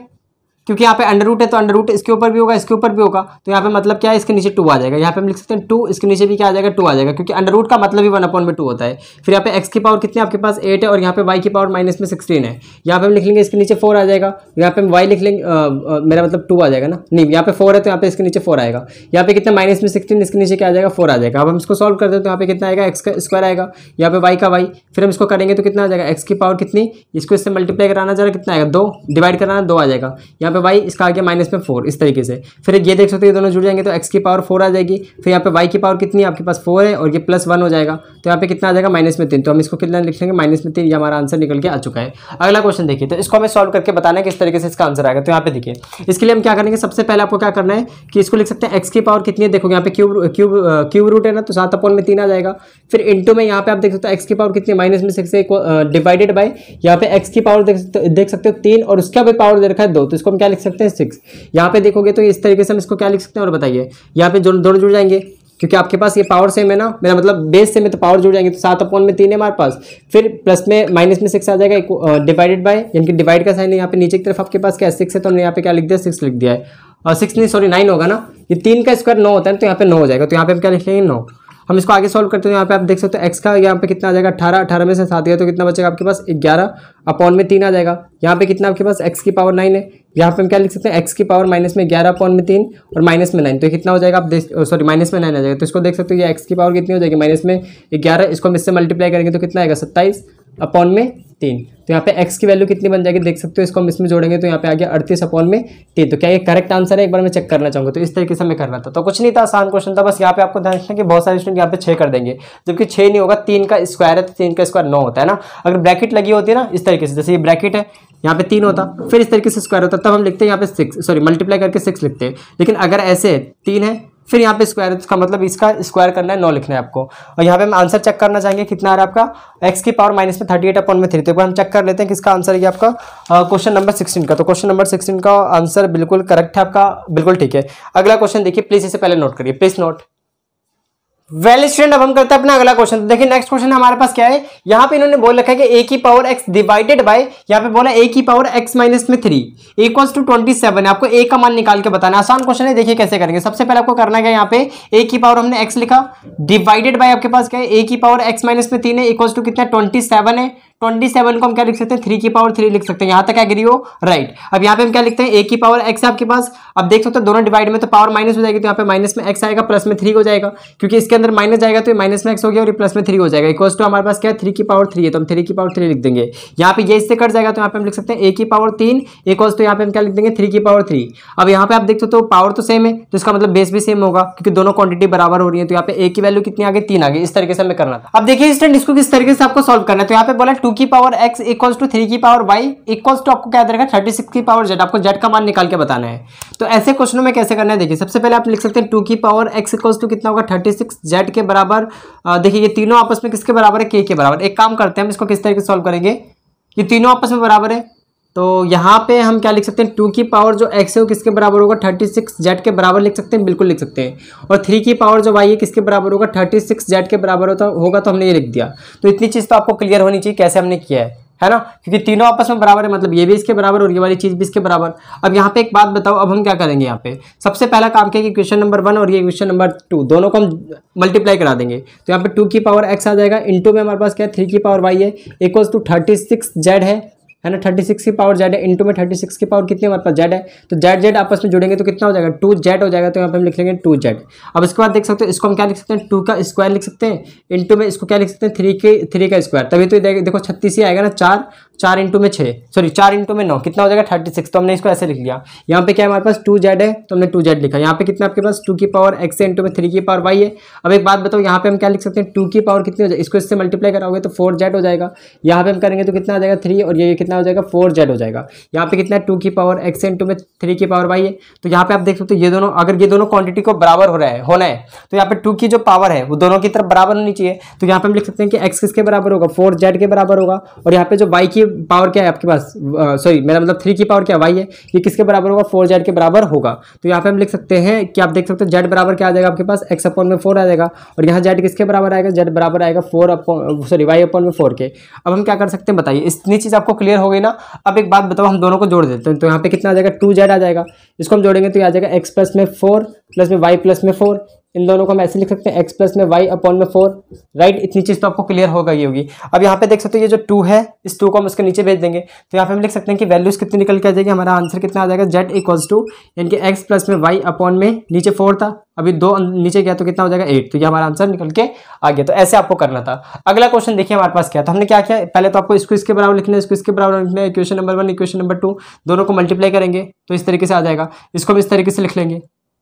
क्योंकि यहाँ पे अंडर रूट है तो अंडर रूट इसके ऊपर भी होगा इसके ऊपर भी होगा। तो यहाँ पे मतलब क्या है, इसके नीचे 2 आ जाएगा। यहाँ पे हम लिख सकते हैं 2, इसके नीचे भी क्या आ जाएगा 2 आ जाएगा, क्योंकि अंडर रूट का मतलब ही 1/2 होता है। फिर यहाँ पे x की पावर कितनी आपके पास 8 है और यहाँ पे y की पावर माइनस में 16 है। यहाँ पे हम लिख लेंगे इसके नीचे 4 आ जाएगा, यहाँ पे हम y लिख लेंगे मेरा मतलब 2 आ जाएगा ना, नहीं यहाँ पे 4 है तो यहाँ पे इसके नीचे 4 आएगा। यहाँ पे कितना माइनस में 16, इसके नीचे क्या आ जाएगा 4 आ जाएगा। अब हम इसको सॉल्व करते हैं तो यहाँ पे कितना आएगा x का स्क्वायर आएगा, यहाँ पे y का y। फिर हम इसको करेंगे तो कितना आ जाएगा x की पावर कितनी, इसको इससे मल्टीप्लाई कराना जरा कितना आएगा 2, डिवाइड कराना 2 आ जाएगा। यहाँ पे y, इसका आ गया माइनस में 4, इस तरीके से। फिर ये देख सकते हो ये दोनों जुड़ जाएंगे तो x की पावर 4 आ जाएगी। फिर यहाँ पे y की पावर कितनी है आपके पास 4 है और ये +1 हो जाएगा, तो यहाँ पे कितना आ जाएगा माइनस में 3। तो हम इसको कितना लिख लेंगे माइनस में 3, ये हमारा आंसर निकल के आ चुका है। अगला क्वेश्चन देखिए, तो इसको हमें सॉल्व करके बताना है किस तरीके से इसका आंसर आएगा। तो यहाँ पे देखिए इसके लिए हम क्या करेंगे, सबसे पहले आपको क्या करना है कि इसको लिख सकते हैं x की पावर कितनी है, देखोगे यहाँ पे क्यूब रूट है ना, तो 7/3 आ जाएगा। फिर इंटू में यहाँ पे आप देख सकते हो x की पावर कितनी है -6 से डिवाइडेड बाय यहाँ पे x की पावर देख सकते हो 3 और उसका भी पावर दे रखा है 2, तो इसको हम क्या लिख सकते हैं 6। यहाँ पे देखोगे तो इस तरीके से हम इसको क्या लिख सकते हैं और बताइए। यहाँ पे दोनों जुड़ जाएंगे क्योंकि आपके पास ये पावर सेम है ना, मेरा मतलब बेस सेम है तो पावर जुड़ जाएंगे, तो 7/3 है हमारे पास। फिर प्लस में -6 आ जाएगा डिवाइडेड बाय, यानी कि डिवाइड का साइन है यहाँ पे नीचे की तरफ आपके पास क्या 6 है, तो हमने यहाँ पे क्या लिख दिया 6 लिख दिया है। और 6 नहीं सॉरी 9 होगा ना, ये 3 का स्क्वायर 9 होता है तो यहाँ पे 9 हो जाएगा, तो यहाँ पे हम क्या लिख लेंगे 9। हम इसको आगे सॉल्व करते हैं। यहाँ पे आप देख सकते हो x का यहाँ पे कितना आ जाएगा 18 में से 7 गया तो कितना बचेगा आपके पास 11/3 आ जाएगा। यहाँ पे कितना आपके पास x की पावर 9 है, यहाँ पे हम क्या लिख सकते हैं x की पावर -11/3 और -9, तो कितना हो जाएगा आप सॉरी -9 आ जाएगा। तो इसको देख सकते हो ये x की पावर कितनी हो जाएगी -11, इसको हम इससे मल्टीप्लाई करेंगे तो कितना आएगा 27/3। तो यहाँ पे x की वैल्यू कितनी बन जाएगी देख सकते हो, इसको हम इसमें जोड़ेंगे तो यहाँ पे आ गया 38/3। तो क्या ये करेक्ट आंसर है, एक बार मैं चेक करना चाहूँगा। तो इस तरीके से मैं करना था, तो कुछ नहीं था, आसान क्वेश्चन था। बस यहाँ पे आपको ध्यान रखना कि बहुत सारे स्टूडेंट यहाँ पे 6 कर देंगे, जबकि 6 नहीं होगा, 3 का स्क्वायर है तो 3 का स्क्वायर 9 होता है ना। अगर ब्रैकेट लगी होती है ना इस तरीके से, जैसे ये ब्रैकेट है यहाँ पे 3 होता, फिर इस तरीके से स्क्वायर होता, तब हम लिखते हैं यहाँ पे 6 सॉरी मल्टीप्लाई करके 6 लिखते हैं। लेकिन अगर ऐसे 3 है फिर यहाँ पे स्क्वायर है, इसका मतलब इसका स्क्वायर करना है 9 लिखना है आपको। और यहाँ पे हम आंसर चेक करना चाहेंगे कितना आ रहा है आपका x की पावर -38/3। तो एक बार हम चेक कर लेते हैं किसका आंसर है आपका क्वेश्चन नंबर 16 का। तो क्वेश्चन नंबर 16 का आंसर बिल्कुल करेक्ट है आपका, बिल्कुल ठीक है। अगला क्वेश्चन देखिए प्लीज, इसे पहले नोट करिए प्लीज नोट। वेल स्टूडेंट, अब हम करते हैं अपना अगला क्वेश्चन। तो देखिए नेक्स्ट क्वेश्चन हमारे पास क्या है, यहाँ पे इन्होंने बोल रखा है कि a की पावर x डिवाइडेड बाय, यहाँ पे बोला a की पावर x -3 इक्वल्स टू 27 है। आपको a का मान निकाल के बताना है। आसान क्वेश्चन है, देखिए कैसे करेंगे। सबसे पहले आपको करना है यहाँ पे a की पावर हमने x लिखा डिवाइडेड बाय आपके पास क्या है a की पावर x -3 है इक्वल्स टू कितना 27 है। 27 को हम क्या लिख सकते हैं 3 की पावर 3 लिख सकते हैं। यहाँ तक एग्री हो, राइट। अब यहाँ पे हम क्या लिखते हैं a की पावर x है आपके पास, अब देख सकते हो दोनों डिवाइड में तो पावर माइनस हो जाएगी, तो यहाँ पे माइनस में x आएगा प्लस में 3 हो जाएगा, क्योंकि इसके अंदर माइनस जाएगा तो ये माइनस में x हो गया और ये प्लस में 3 हो जाएगा। इक्वल्स टू हमारे पास क्या है 3 की पावर 3 है, तो हम 3 की पावर 3 लिख देंगे। यहाँ पे ये इससे कट जाएगा तो यहाँ पे हम लिख सकते हैं a की पावर 3 इक्वल्स टू यहाँ पे हम क्या लिख देंगे 3 की पावर 3। अब यहाँ पे आप देख सकते हो पावर तो सेम है, तो इसका मतलब बेस भी सेम होगा क्योंकि दोनों क्वांटिटी बराबर हो रही है। तो यहाँ पे a की वैल्यू कितनी आ गई 3 आ गई। इस तरीके से हमें करना था। अब देखिए स्टूडेंट, इसको किस तरीके से आपको सॉल्व करना है। तो यहाँ पे बोला 2 की पावर x इक्वल्स टू 3 की पावर y इक्वल्स टू आपको क्या दे रखा है 36 की पावर z। आपको z का मान निकाल के बताना है। तो ऐसे क्वेश्चनों में कैसे करना है, देखिए सबसे पहले आप लिख सकते हैं 2 की पावर x इक्वल्स टू कितना होगा 36 z के बराबर। देखिए ये तीनों आपस में किसके बराबर है, k के बराबर। एक काम करते हैं हम इसको किस तरीके से सॉल्व करेंगे, ये तीनों आपस में बराबर है, तो यहाँ पे हम क्या लिख सकते हैं 2 की पावर जो x है वो किसके बराबर होगा 36 z के बराबर लिख सकते हैं, बिल्कुल लिख सकते हैं। और 3 की पावर जो y है किसके बराबर होगा 36 z के बराबर होगा, तो हमने ये लिख दिया। तो इतनी चीज़ तो आपको क्लियर होनी चाहिए कैसे हमने किया है ना, क्योंकि तीनों आपस में बराबर है, मतलब ये भी इसके बराबर और ये वाली चीज़ भी इसके बराबर। अब यहाँ पे एक बात बताओ, अब हम क्या करेंगे यहाँ पे सबसे पहला काम किया कि क्वेश्चन नंबर 1 और ये क्वेश्चन नंबर 2 दोनों को हम मल्टीप्लाई करा देंगे। तो यहाँ पे 2 की पावर x आ जाएगा, इंटू में हमारे पास क्या है 3 की पावर y है इक्वल्स टू 36 z है ना, 36 की पावर z है, इंटू में 36 की पावर कितनी हमारे पास z है, तो z आपस में जुड़ेंगे तो कितना हो जाएगा 2z हो जाएगा। तो यहाँ पे हम लिख लेंगे 2z। अब इसके बाद देख सकते हो इसको हम क्या लिख सकते हैं 2 का स्क्वायर लिख सकते हैं, इंटू में इसको क्या लिख सकते हैं 3 का स्क्वायर, तभी तो देखो 36 ही आएगा ना। 4 इंटू में 6 सॉरी 4 इंटू में 9 कितना हो जाएगा 36। तो हमने इसको ऐसे लिख लिया। यहाँ पे क्या है हमारे पास 2z है तो हमने 2z लिखा। यहाँ पे कितना आपके पास 2 की पावर x है इंटू में 3 की पावर y है। अब एक बात बताओ, यहाँ पे हम क्या लिख सकते हैं 2 की पावर कितनी हो जाएगी, इसको इससे मल्टीप्लाई कराओगे तो 4z हो जाएगा। यहाँ पे हम करेंगे तो कितना आ जाएगा 3 और ये कितना हो जाएगा 4z हो जाएगा। यहाँ पे कितना है 2 की पावर x है इंटू में 3 की पावर y है। तो यहाँ पे आप देख सकते हो ये दोनों, अगर ये दोनों क्वांटिटी को बराबर होना है तो यहाँ पे 2 की जो पावर है वो दोनों की तरफ बराबर होनी चाहिए। तो यहाँ पे हम लिख सकते हैं कि x किसके बराबर होगा 4z के बराबर होगा, और यहाँ पे जो y की पावर क्या है आपके पास सॉरी मेरा मतलब 3 की पावर क्या y है ये किसके बराबर होगा 4z के बराबर होगा। तो यहाँ पे हम लिख सकते हैं कि आप देख सकते हो z बराबर क्या आ जाएगा आपके पास x/4 आ जाएगा, और यहाँ z किसके बराबर आएगा z बराबर आएगा y/4 के। अब हम क्या कर सकते हैं बताइए, इतनी चीज़ आपको क्लियर हो गई ना। अब एक बात बताओ, हम दोनों को जोड़ देते हैं। तो यहाँ पे कितना आ जाएगा 2z आ जाएगा, इसको हम जोड़ेंगे तो आ जाएगा x प्लस में 4 प्लस में y प्लस में 4 इन दोनों को हम ऐसे लिख सकते हैं x प्लस में y अपॉन में 4, राइट। इतनी चीज़ तो आपको क्लियर होगा ही होगी। अब यहाँ पे देख सकते हो ये जो 2 है, इस 2 को हम उसके नीचे भेज देंगे, तो यहाँ पे हम लिख सकते हैं कि वैल्यूज कितनी निकल के आ जाएगी, हमारा आंसर कितना आ जाएगा, z इक्वल्स टू यानी कि x प्लस में y अपॉन में नीचे 4 था, अभी 2 नीचे गया तो कितना हो जाएगा 8, तो ये हमारा आंसर निकल के आ गया। तो ऐसे आपको करना था। अगला क्वेश्चन देखिए हमारे पास क्या, तो हमने क्या किया, पहले तो आपको इसको इसके बराबर लिखना है, इसको इसके बराबर लिखना है, इक्वेशन नंबर 1 इक्वेशन नंबर 2 दोनों को मल्टीप्लाई करेंगे तो इस तरीके से आ जाएगा। इसको हम इस तरीके से लिख लेंगे,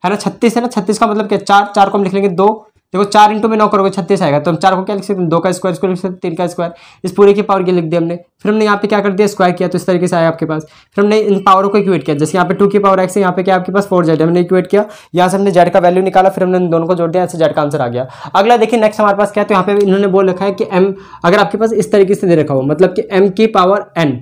है ना। 36 है ना, 36 का मतलब क्या, 4 को हम लिख लेंगे 2, देखो 4 इंटू में 9 करोगे 36 आएगा, तो हम 4 को क्या लिख सकते हैं, 2 का स्क्वायर, इसको लिख सकते हैं 3 का स्क्वायर, इस पूरे की पावर की लिख दिया हमने। फिर हमने यहाँ पे क्या कर दिया, स्क्वायर किया, तो इस तरीके से आया आपके पास। फिर हमने इन पावरों को इक्वेट किया, जैसे यहाँ पे 2 की पावर x है, यहाँ पे क्या आपके पास 4z, हमने इक्वेट किया, यहाँ से हमने z का वैल्यू निकाला, फिर हमने इन दोनों को जोड़ दिया, ऐसे z का आंसर आ गया। अगला देखिए नेक्स्ट हमारे पास क्या है, तो यहाँ पे इन्होंने बोल रखा है कि m अगर आपके पास इस तरीके से दे रखा हो, मतलब कि m की पावर n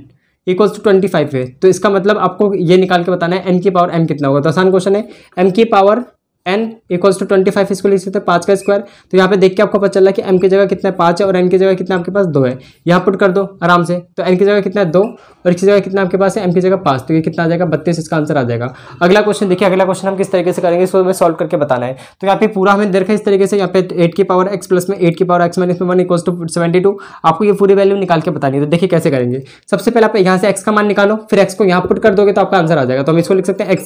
इक्वल्स टू 25 है, तो इसका मतलब आपको ये निकाल के बताना है n की पावर m कितना होगा। तो आसान क्वेश्चन है, m की पावर n इक्वल्स टू 25, इसको लिख सकते हैं 5 का स्क्वायर। तो यहाँ पे देख के आपको पता चल रहा है कि m की जगह कितना है 5 है और n की जगह कितना आपके पास 2 है, यहाँ पुट कर दो आराम से। तो n की जगह कितना है 2 और इसकी जगह कितना आपके पास है, m की जगह 5, तो ये कितना आ जाएगा 32, इसका आंसर आ जाएगा। अगला क्वेश्चन देखिए, अगला क्वेश्चन हम किस तरीके से करेंगे, इसको हमें सॉल्व करके बताना है। तो यहाँ पे पूरा हमें देखा इस तरीके से, यहाँ पे 8 की पावर x प्लस में 8 की पावर x माइनस में 1 इक्वल्स टू 72, आपको ये पूरी वैल्यू निकाल के बतानी है। तो देखिए कैसे करेंगे, सबसे पहले आप यहाँ से x का मान निकालो, फिर x को यहाँ पुट कर दोगे तो आपका आंसर आ जाएगा। तो हम इसको लिख सकते हैं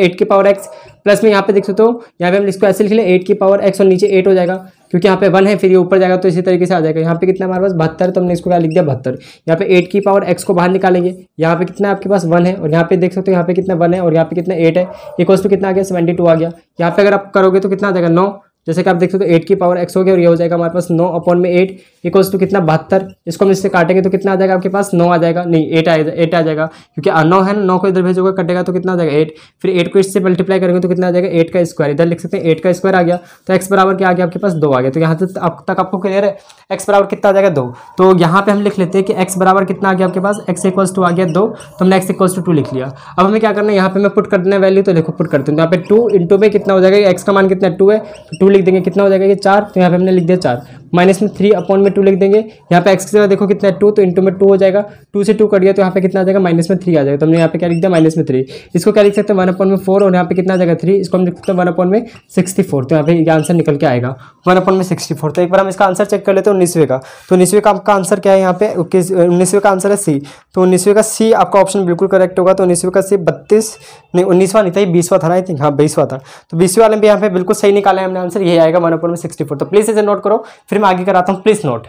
8 की पावर x प्लस में यहाँ पे देख सकते हो, यहाँ पे हम इसको ऐसे लिख ले 8 की पावर x और नीचे 8 हो जाएगा, क्योंकि यहाँ पे 1 है, फिर ये ऊपर जाएगा तो इसी तरीके से आ जाएगा। यहाँ पे कितना हमारे पास 72, तो हमने इसको क्या लिख दिया 72। यहाँ पे 8 की पावर x को बाहर निकालेंगे, यहाँ पे कितना आपके पास 1 है और यहाँ पे देख सकते हो यहाँ पे कितना 1 है और यहाँ पे कितना 8 है, इक्वल्स टू कितना आ गया 72 आ गया। यहाँ पे अगर आप करोगे तो कितना आ जाएगा 9, जैसे कि आप देख सकते हो 8 की पावर x हो गया और ये हो जाएगा हमारे पास 9 अपॉन में 8 इक्वल्स टू कितना 72। इसको हम इससे काटेंगे तो कितना आ जाएगा आपके पास 9 आ जाएगा, नहीं 8 आ जाएगा, क्योंकि 9 है ना, 9 को इधर भेजोगे कटेगा तो कितना आ जाएगा 8, फिर 8 को इससे मल्टीप्लाई करेंगे तो कितना आ जाएगा 8 का स्क्वायर, इधर लिख सकते हैं 8 का स्क्वायर आ गया। तो x बराबर क्या आ गया आपके पास 2 आ गया। तो यहाँ तक आपको क्लियर है, x बराबर कितना आ जाएगा 2। तो यहाँ पे हम लिख लेते हैं कि x बराबर कितना आ गया आपके पास, x इक्वल्स टू आ गया 2, तो हमने x इक्वल्स टू 2 लिख लिया। अब हमें क्या करना है, यहाँ पे मैं पुट कर देना वैल्यू, तो देखो पुट करते हैं, यहाँ पे 2 इंटू में कितना हो जाएगा, x का मान कितना 2 है, तो 2 लिख देंगे, कितना हो जाएगा 4, तो यहाँ पे हमने लिख दिया 4, माइनस में 3 अपॉन में 2 लिख देंगे। यहाँ पे x की जगह देखो कितना है 2, तो इंटू में 2 हो जाएगा, 2 से 2 कट गया तो यहाँ पे कितना आ जाएगा माइनस में 3 आ जाएगा। तो हमने यहाँ पे क्या लिख दिया माइनस में 3, इसको क्या लिख सकते हैं 1 अपॉन में 4 और यहाँ पे कितना आ जाएगा 3, इसको हम लिख सकते हैं 1 अपॉन में 64। तो यहाँ पे ये आंसर निकल के आएगा 1 अपॉन में 64। तो एक बार हम इसका आंसर चेक कर लेते हैं 19वें का। तो 19वें का आपका आंसर क्या है, यहाँ पे 19वें का आंसर है सी। तो 19वें का सी आपका ऑप्शन बिल्कुल करेक्ट होगा। तो 19वें का सी 32 नहीं 19वां नहीं था, ये 20वां था ना, आई थिंक, हाँ 20वां था। तो 20वें वाले में यहाँ पे बिल्कुल सही निकाला है हमने आंसर, यही आएगा 1 अपॉन में 64। तो प्लीज इसे नोट करो, फिर मैं आगे कराता हूँ, प्लीज नोट।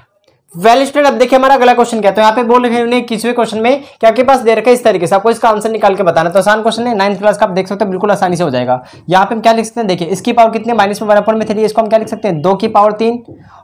वेल स्टूडेंट, अब देखिए हमारा अगला क्वेश्चन क्या है। तो यहाँ पे बोल रहे हैं 21वें क्वेश्चन में कि आपके पास दे रखा है इस तरीके से, आपको इसका आंसर निकाल के बताना। तो आसान क्वेश्चन है, 9th क्लास का, आप देख सकते हो बिल्कुल आसानी से हो जाएगा। यहाँ पे हम क्या लिख सकते हैं, देखिए इसकी पावर कितनी है, माइनस में 1 अपॉन में 3, इसको हम क्या लिख सकते हैं 2 की पावर 3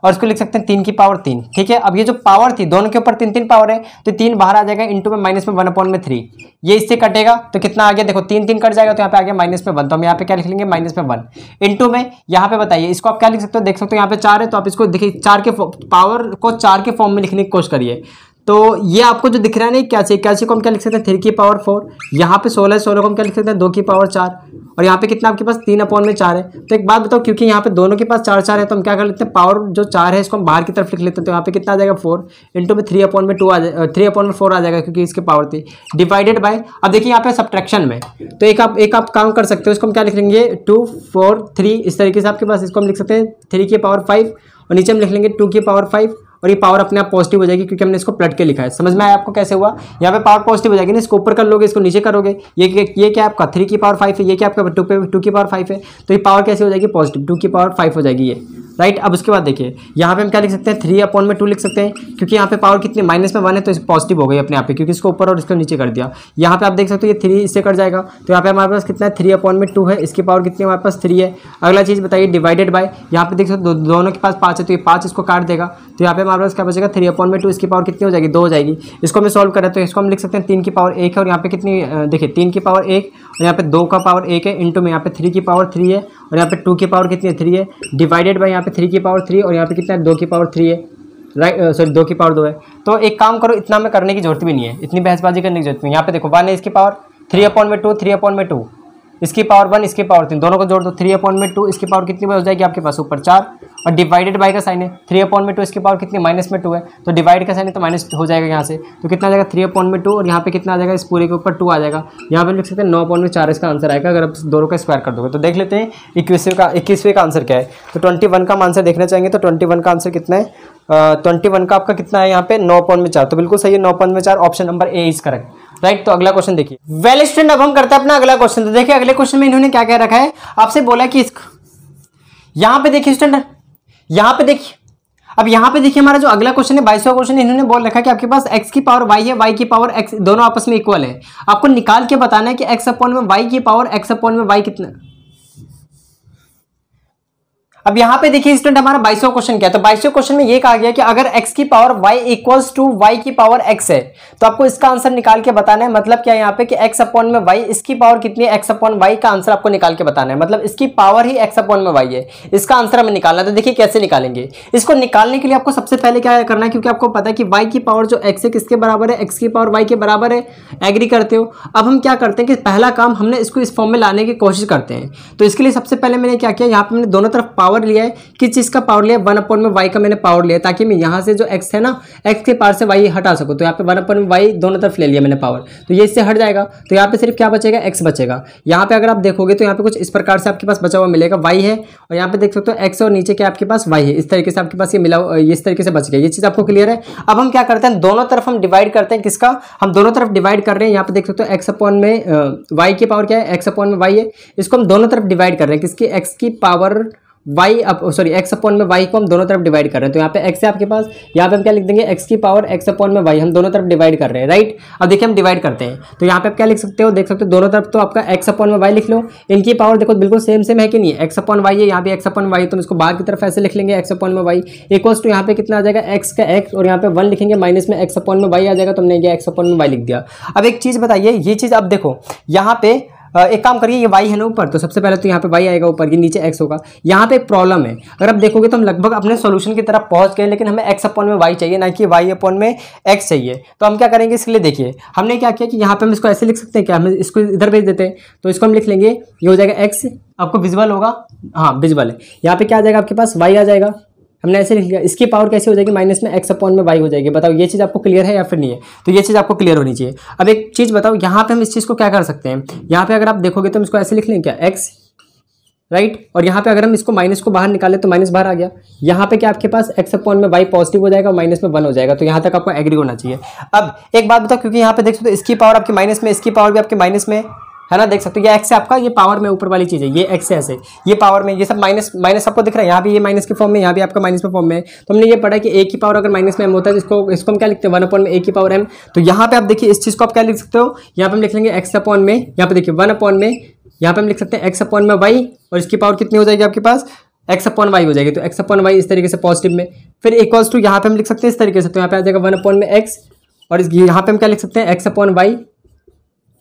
और इसको लिख सकते हैं 3 की पावर 3। ठीक है, अब ये जो पावर थी दोनों के ऊपर 3 पावर है, तो 3 बाहर आ जाएगा, इंटू में माइनस में 1 अपॉन में 3, ये इससे कटेगा तो कितना आ गया, देखो 3 कट जाएगा तो यहाँ पे आ गया माइनस में 1, तो हम यहाँ पे क्या लिख लेंगे माइनस में 1 इंटू में, यहाँ पे बताइए इसको आप क्या लिख सकते हो, देख सकते हो यहाँ पे 4 है, तो आप इसको देखिए 4 के पावर को 4 के फॉर्म में लिखने की कोशिश करिए। तो ये आपको जो दिख रहा है ना, क्या चाहिए को हम क्या लिख सकते हैं 3 की पावर 4, यहाँ पे 16 है, 16 को हम क्या लिख सकते हैं 2 की पावर 4 और यहाँ पे कितना आपके पास 3 अपॉन में 4 है। तो एक बात बताओ, क्योंकि यहाँ पे दोनों के पास 4 है, तो हम क्या कर लेते हैं पावर जो 4 है इसको हम बाहर की तरफ लिख लेते हैं। तो यहाँ पे कितना आ जाएगा 4 इंटू में 3 अपॉन में 2 3 अपॉन में 4 आ जाएगा, क्योंकि इसकी पावर थी, डिवाइडेड बाय, अब देखिए यहाँ पे सब्ट्रैक्शन में, तो एक आप काम कर सकते हो, इसको हम क्या लिख लेंगे 2 4 3, इस तरीके से आपके पास इसको हम लिख सकते हैं 3 की पावर 5 और नीचे हम लिख लेंगे 2 की पावर 5 और ये पावर अपने आप पॉजिटिव हो जाएगी, क्योंकि हमने इसको पलट के लिखा है। समझ में आया आपको कैसे हुआ, यहाँ पे पावर पॉजिटिव हो जाएगी ना, इसको ऊपर कर लोगे, इसको नीचे करोगे, ये क्या आपका 3 की पावर 5 है, ये क्या आपका 2 की पावर 5 है, तो ये पावर कैसे हो जाएगी पॉजिटिव, 2 की पावर 5 हो जाएगी ये, राइट। अब उसके बाद देखिए यहाँ पे हम क्या लिख सकते हैं 3 अपॉन में 2 लिख सकते हैं, क्योंकि यहाँ पे पावर कितनी माइनस में 1 है, तो पॉजिटिव हो गई अपने आप पे, क्योंकि इसको ऊपर और इसको नीचे कर दिया। यहाँ पे आप देख सकते हो ये 3 इससे कट जाएगा, तो यहाँ पे हमारे पास कितना है 3 अपॉन में 2 है, इसकी पावर कितनी हमारे पास 3 है। अगला चीज़ बताइए डिवाइडेड बाय, यहाँ पे देख सकते हो दोनों के पास 5 है, तो ये 5 इसको काट देगा, तो यहाँ पे हमारे पास क्या बचेगा 3 अपॉन में 2, इसकी पावर कितनी हो जाएगी 2 हो जाएगी। इसको हमें सॉल्व करें तो इसको हम लिख सकते हैं 3 की पावर 1 है और यहाँ पे कितनी देखिए 3 की पावर 1 और यहाँ पे 2 का पावर 1 है, इंटू में यहाँ पे 3 की पावर 3 है और यहाँ पे 2 की पावर कितनी है 3 है, डिवाइडेड बाय यहाँ पे 3 की पावर 3 और यहाँ पे कितना है 2 की पावर 3 है, राइट, सॉरी 2 की पावर 2 है। तो एक काम करो, इतना में करने की जरूरत भी नहीं है, इतनी बहसबाजी करने की जरूरत नहीं है। यहाँ पे देखो 1 है, इसकी पावर 3 अपॉन में 2, 3 अपॉन में 2, इसकी पावर 1, इसकी पावर 3, दोनों को जोड़ दो 3 अपॉन में 2, इसकी पावर कितनी हो जाएगी आपके पास ऊपर 4 और डिवाइडेड बाई का साइन है 3/2 इसकी पावर कितनी -2 है, तो डिवाइड का साइन है तो माइनस हो जाएगा यहाँ से, तो कितना आ जाएगा 3/2 और यहाँ पे कितना आ जाएगा इस पूरे के ऊपर 2 आ जाएगा। यहाँ पे लिख सकते हैं 9/4 इसका आंसर आएगा अगर आप दोनों का स्क्वायर कर दोगे। तो देख लेते हैं 21वें का आंसर क्या है। तो 21 का आंसर देखना चाहेंगे तो 21 का आंसर कितना है, 21 का आपका कितना है यहाँ पे 9/4, तो बिल्कुल सही है 9/4, option number A is correct, right. तो अगला क्वेश्चन देखिए। वेल स्टूडेंट, अब हम करते हैं अपना अगला क्वेश्चन। तो देखिए अगले क्वेश्चन में इन्होंने क्या क्या रखा है, आपसे बोला कि यहाँ पे देखिए स्टूडेंट, यहाँ पे देखिए, अब यहाँ पे देखिए हमारा जो अगला क्वेश्चन है 22वां क्वेश्चन, इन्होंने बोल रखा है कि आपके पास x की पावर y है, y की पावर x, दोनों आपस में इक्वल है। आपको निकाल के बताना है कि x अपॉन में y की पावर x अपॉन में y कितना। अब यहाँ पे देखिए स्टूडेंट हमारा 22वां क्वेश्चन क्या है, तो 22वें क्वेश्चन में ये कहा गया कि अगर x की power y equals to y की पावर x है, तो आपको इसका आंसर निकाल के बताना है। मतलब क्या है यहाँ पे कि x अपॉन में y, इसकी पावर कितनी है x अपॉन y, का आंसर आपको निकाल के बताना है। मतलब इसकी पावर ही x अपॉन में y है, इसका आंसर हमें निकालना है। तो देखिए कैसे निकालेंगे इसको। निकालने के लिए आपको सबसे पहले क्या करना है, क्योंकि आपको पता है कि y की पावर जो x है किसके बराबर है, x की पावर y के बराबर है, एग्री करते हो। अब हम क्या करते हैं कि पहला काम हमने इसको इस फॉर्म में लाने की कोशिश करते हैं। तो इसके लिए सबसे पहले मैंने क्या किया, यहाँ पे मैंने दोनों तरफ पावर लिया है, किस चीज का पावर लिया, 1/y का मैंने पावर लिया, ताकि मैं यहाँ से जो x है ना, x के पावर से y हटा सकूँ। तो यहाँ पे 1/y दोनों तरफ ले लिया मैंने पावर, तो ये इससे हट जाएगा। तो यहाँ पे सिर्फ क्या बचेगा, x बचेगा। यहाँ पे अगर आप देखोगे तो यहाँ पे कुछ इस प्रकार से आपके पास बचा हुआ मिलेगा, y है और यहाँ पे देख सकते हो x और नीचे क्या आपके पास y है। इस तरीके से आपके पास ये मिला, इस तरीके से बच गया। ये चीज आपको क्लियर है। अब हम क्या करते हैं, दोनों तरफ हम डिवाइड करते हैं। किसका, हम दोनों तरफ डिवाइड कर रहे हैं। यहाँ पे देख सकते हो x अपॉन में y की पावर क्या है, x अपॉन में y है, इसको हम दोनों तरफ डिवाइड कर रहे हैं। किसकी, x की पावर x अपॉन में y को हम दोनों तरफ डिवाइड कर रहे हैं। तो यहाँ पे x है आपके पास, यहाँ पे हम क्या लिख देंगे, x की पावर x अपॉन में y, हम दोनों तरफ डिवाइड कर रहे हैं, राइट। अब देखिए हम डिवाइड करते हैं, तो यहाँ पे आप क्या लिख सकते हो, देख सकते हो दोनों तरफ तो आपका x अपॉन में y लिख लो। इनकी पावर देखो बिल्कुल सेम है कि नहीं, x अपॉन y है, यहाँ पे x अपॉन y, तो इसको बाहर की तरफ ऐसे लिख लेंगे, x अपॉन में y इक्वल्स टू यहाँ पे कितना आ जाएगा, x का x और यहाँ पे 1 लिखेंगे, माइनस में x अपॉन में y आ जाएगा। तो हमने ये x अपॉन में y लिख दिया। अब एक चीज बताइए, ये चीज अब देखो यहाँ पे एक काम करिए, ये y है ना ऊपर, तो सबसे पहले तो यहाँ पे y आएगा ऊपर, ये नीचे x होगा। यहाँ पे एक प्रॉब्लम है, अगर आप देखोगे तो हम लगभग अपने सॉल्यूशन की तरफ पहुंच गए, लेकिन हमें x अपॉन में y चाहिए, ना कि y अपॉन में x चाहिए। तो हम क्या करेंगे इसके लिए, देखिए हमने क्या किया कि यहाँ पे हम इसको ऐसे लिख सकते हैं, क्या हम इसको इधर भेज देते हैं। तो इसको हम लिख लेंगे, ये हो जाएगा x, आपको विजुअल होगा, हाँ विजुअल है। यहाँ पे क्या आ जाएगा आपके पास, y आ जाएगा, हमने ऐसे लिख लिया। इसकी पावर कैसे हो जाएगी, माइनस में x अपॉन में y हो जाएगी। बताओ ये चीज़ आपको क्लियर है या फिर नहीं है, तो ये चीज़ आपको क्लियर होनी चाहिए। अब एक चीज़ बताओ, यहाँ पे हम इस चीज़ को क्या कर सकते हैं, यहाँ पे अगर आप देखोगे तो हम इसको ऐसे लिख लें क्या, x, राइट। और यहाँ पे अगर हम इसको माइनस को बाहर निकाले तो माइनस बाहर आ गया। यहाँ पे क्या आपके पास x अपॉन में y पॉजिटिव हो जाएगा, माइनस में 1 हो जाएगा। तो यहाँ तक आपको एग्री होना चाहिए। अब एक बात बताओ, क्योंकि यहाँ पे देख सकते हो इसकी पावर आपकी माइनस में, इसकी पावर भी आपके माइनस में है ना, देख सकते हो ये x है आपका, ये पावर में ऊपर वाली चीज़ है, ये x है ऐसे, ये पावर में, ये सब माइनस आपको दिख रहा है। यहाँ भी ये माइनस के फॉर्म में, यहाँ भी आपका माइनस में फॉर्म में है। तो हमने ये पढ़ा कि a की पावर अगर माइनस में m होता है, इसको हम क्या लिखते हैं, 1 अपॉन में a की पावर m। तो यहाँ पे आप देखिए इस चीज़ को आप क्या लिख सकते हो, यहाँ पे हम लिख लेंगे x अपॉन में, यहाँ पे देखिए 1 अपॉन में, यहाँ पे हम लिख सकते हैं x अपॉन में y, और इसकी पावर कितनी हो जाएगी आपके पास, x अपॉन y हो जाएगी। तो x अपॉन y इस तरीके से पॉजिटिव में, फिर इक्वल्स टू यहाँ पे हम लिख सकते हैं इस तरीके से, तो यहाँ पे आ जाएगा 1 अपॉन में x, और यहाँ पे हम क्या लिख सकते हैं, x अपॉन y।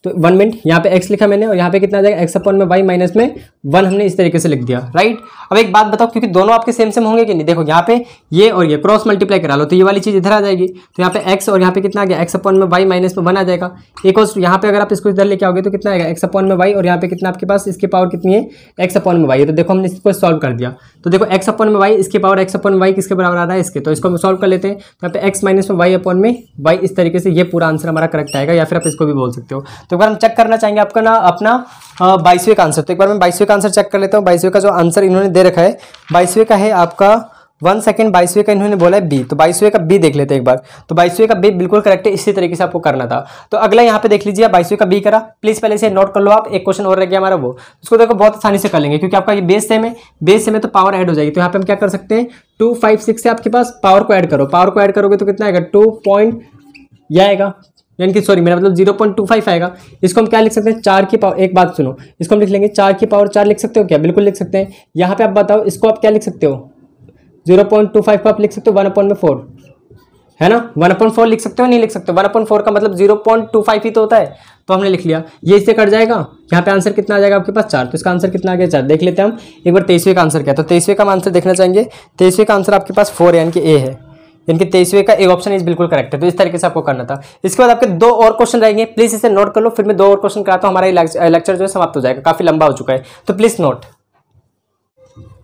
तो 1 मिनट, यहाँ पे x लिखा मैंने, और यहाँ पे कितना आ जाएगा, x अपॉन में y माइनस में 1 हमने इस तरीके से लिख दिया, राइट। अब एक बात बताओ, क्योंकि दोनों आपके सेम होंगे कि नहीं, देखो यहाँ पे ये और ये क्रॉस मल्टीप्लाई करा लो, तो ये वाली चीज़ इधर आ जाएगी। तो यहाँ पे x और यहाँ पे कितना आ गया, x अपॉन में y माइनस में 1 आ जाएगा। इक्वल्स यहाँ पे अगर आप इसको इधर लेके आओगे तो कितना आएगा, x अपॉन में y, और यहाँ पे कितना आपके पास, इसकी पावर कितनी है, x अपॉन में y है। तो देखो हमने इसको सॉल्व कर दिया। तो देखो x अपॉन में y, इसकी पावर x अपॉन में y किसके बराबर आ रहा है, इसके। तो इसको हम सॉल्व कर लेते हैं। तो यहाँ पे x माइनस में y अपॉन में y, इस तरीके से ये पूरा आंसर हमारा करेक्ट आएगा, या फिर आप इसको भी बोल सकते हो। तो एक बार हम चेक करना चाहेंगे आपका ना अपना 22वें का आंसर। तो एक बार मैं 22वें का आंसर चेक कर लेता हूँ। 22वें का जो आंसर इन्होंने दे रखा है, 22वें का है आपका 1 सेकंड, 22वें का इन्होंने बोला है बी। तो 22वें का बी देख लेते हैं एक बार। तो 22वें का बी बिल्कुल करेक्ट है, इसी तरीके से आपको करना था। तो अगला यहाँ पे देख लीजिए, 22वें का बी करा, प्लीज पहले से नोट कर लो आप। एक क्वेश्चन और रह गया हमारा, वो उसको देखो बहुत आसानी से कर लेंगे, क्योंकि आपका ये बेस सेम है, बेस सेम है तो पावर ऐड हो जाएगी। तो यहाँ पे हम क्या कर सकते हैं, 256 से आपके पास पावर को ऐड करो, पावर को ऐड करोगे तो कितना आएगा, 2 पॉइंट यह आएगा, यानी कि सॉरी मेरा मतलब 0.25 आएगा। इसको हम क्या लिख सकते हैं, 4 की पावर, एक बात सुनो, इसको हम लिख लेंगे 4 की पावर 4 लिख सकते हो क्या, बिल्कुल लिख सकते हैं। यहाँ पे आप बताओ इसको आप क्या लिख सकते हो, 0.25 को आप लिख सकते हो 1/4, है ना, 1/4 लिख सकते हो, नहीं लिख सकते हो। 1/4 का मतलब 0.25 ही तो होता है, तो हमने लिख लिया, ये इससे कट जाएगा। यहाँ पे आंसर कितना आ जाएगा आपके पास, 4। तो इसका आंसर कितना आ गया, 4। देख लेते हैं हम एक बार 23वें का आंसर क्या है। तो 23वें का आंसर देखना चाहेंगे। 23वें का आंसर आपके पास 4 यानी कि ए है, यानी कि 23वें का ए ऑप्शन इज बिल्कुल करेक्ट है। तो इस तरीके से आपको करना था। इसके बाद आपके 2 और क्वेश्चन रहेंगे, प्लीज इसे नोट कर लो, फिर मैं 2 और क्वेश्चन कराता हूँ, हमारा लेक्चर जो है समाप्त हो जाएगा, काफी लंबा हो चुका है, तो प्लीज नोट।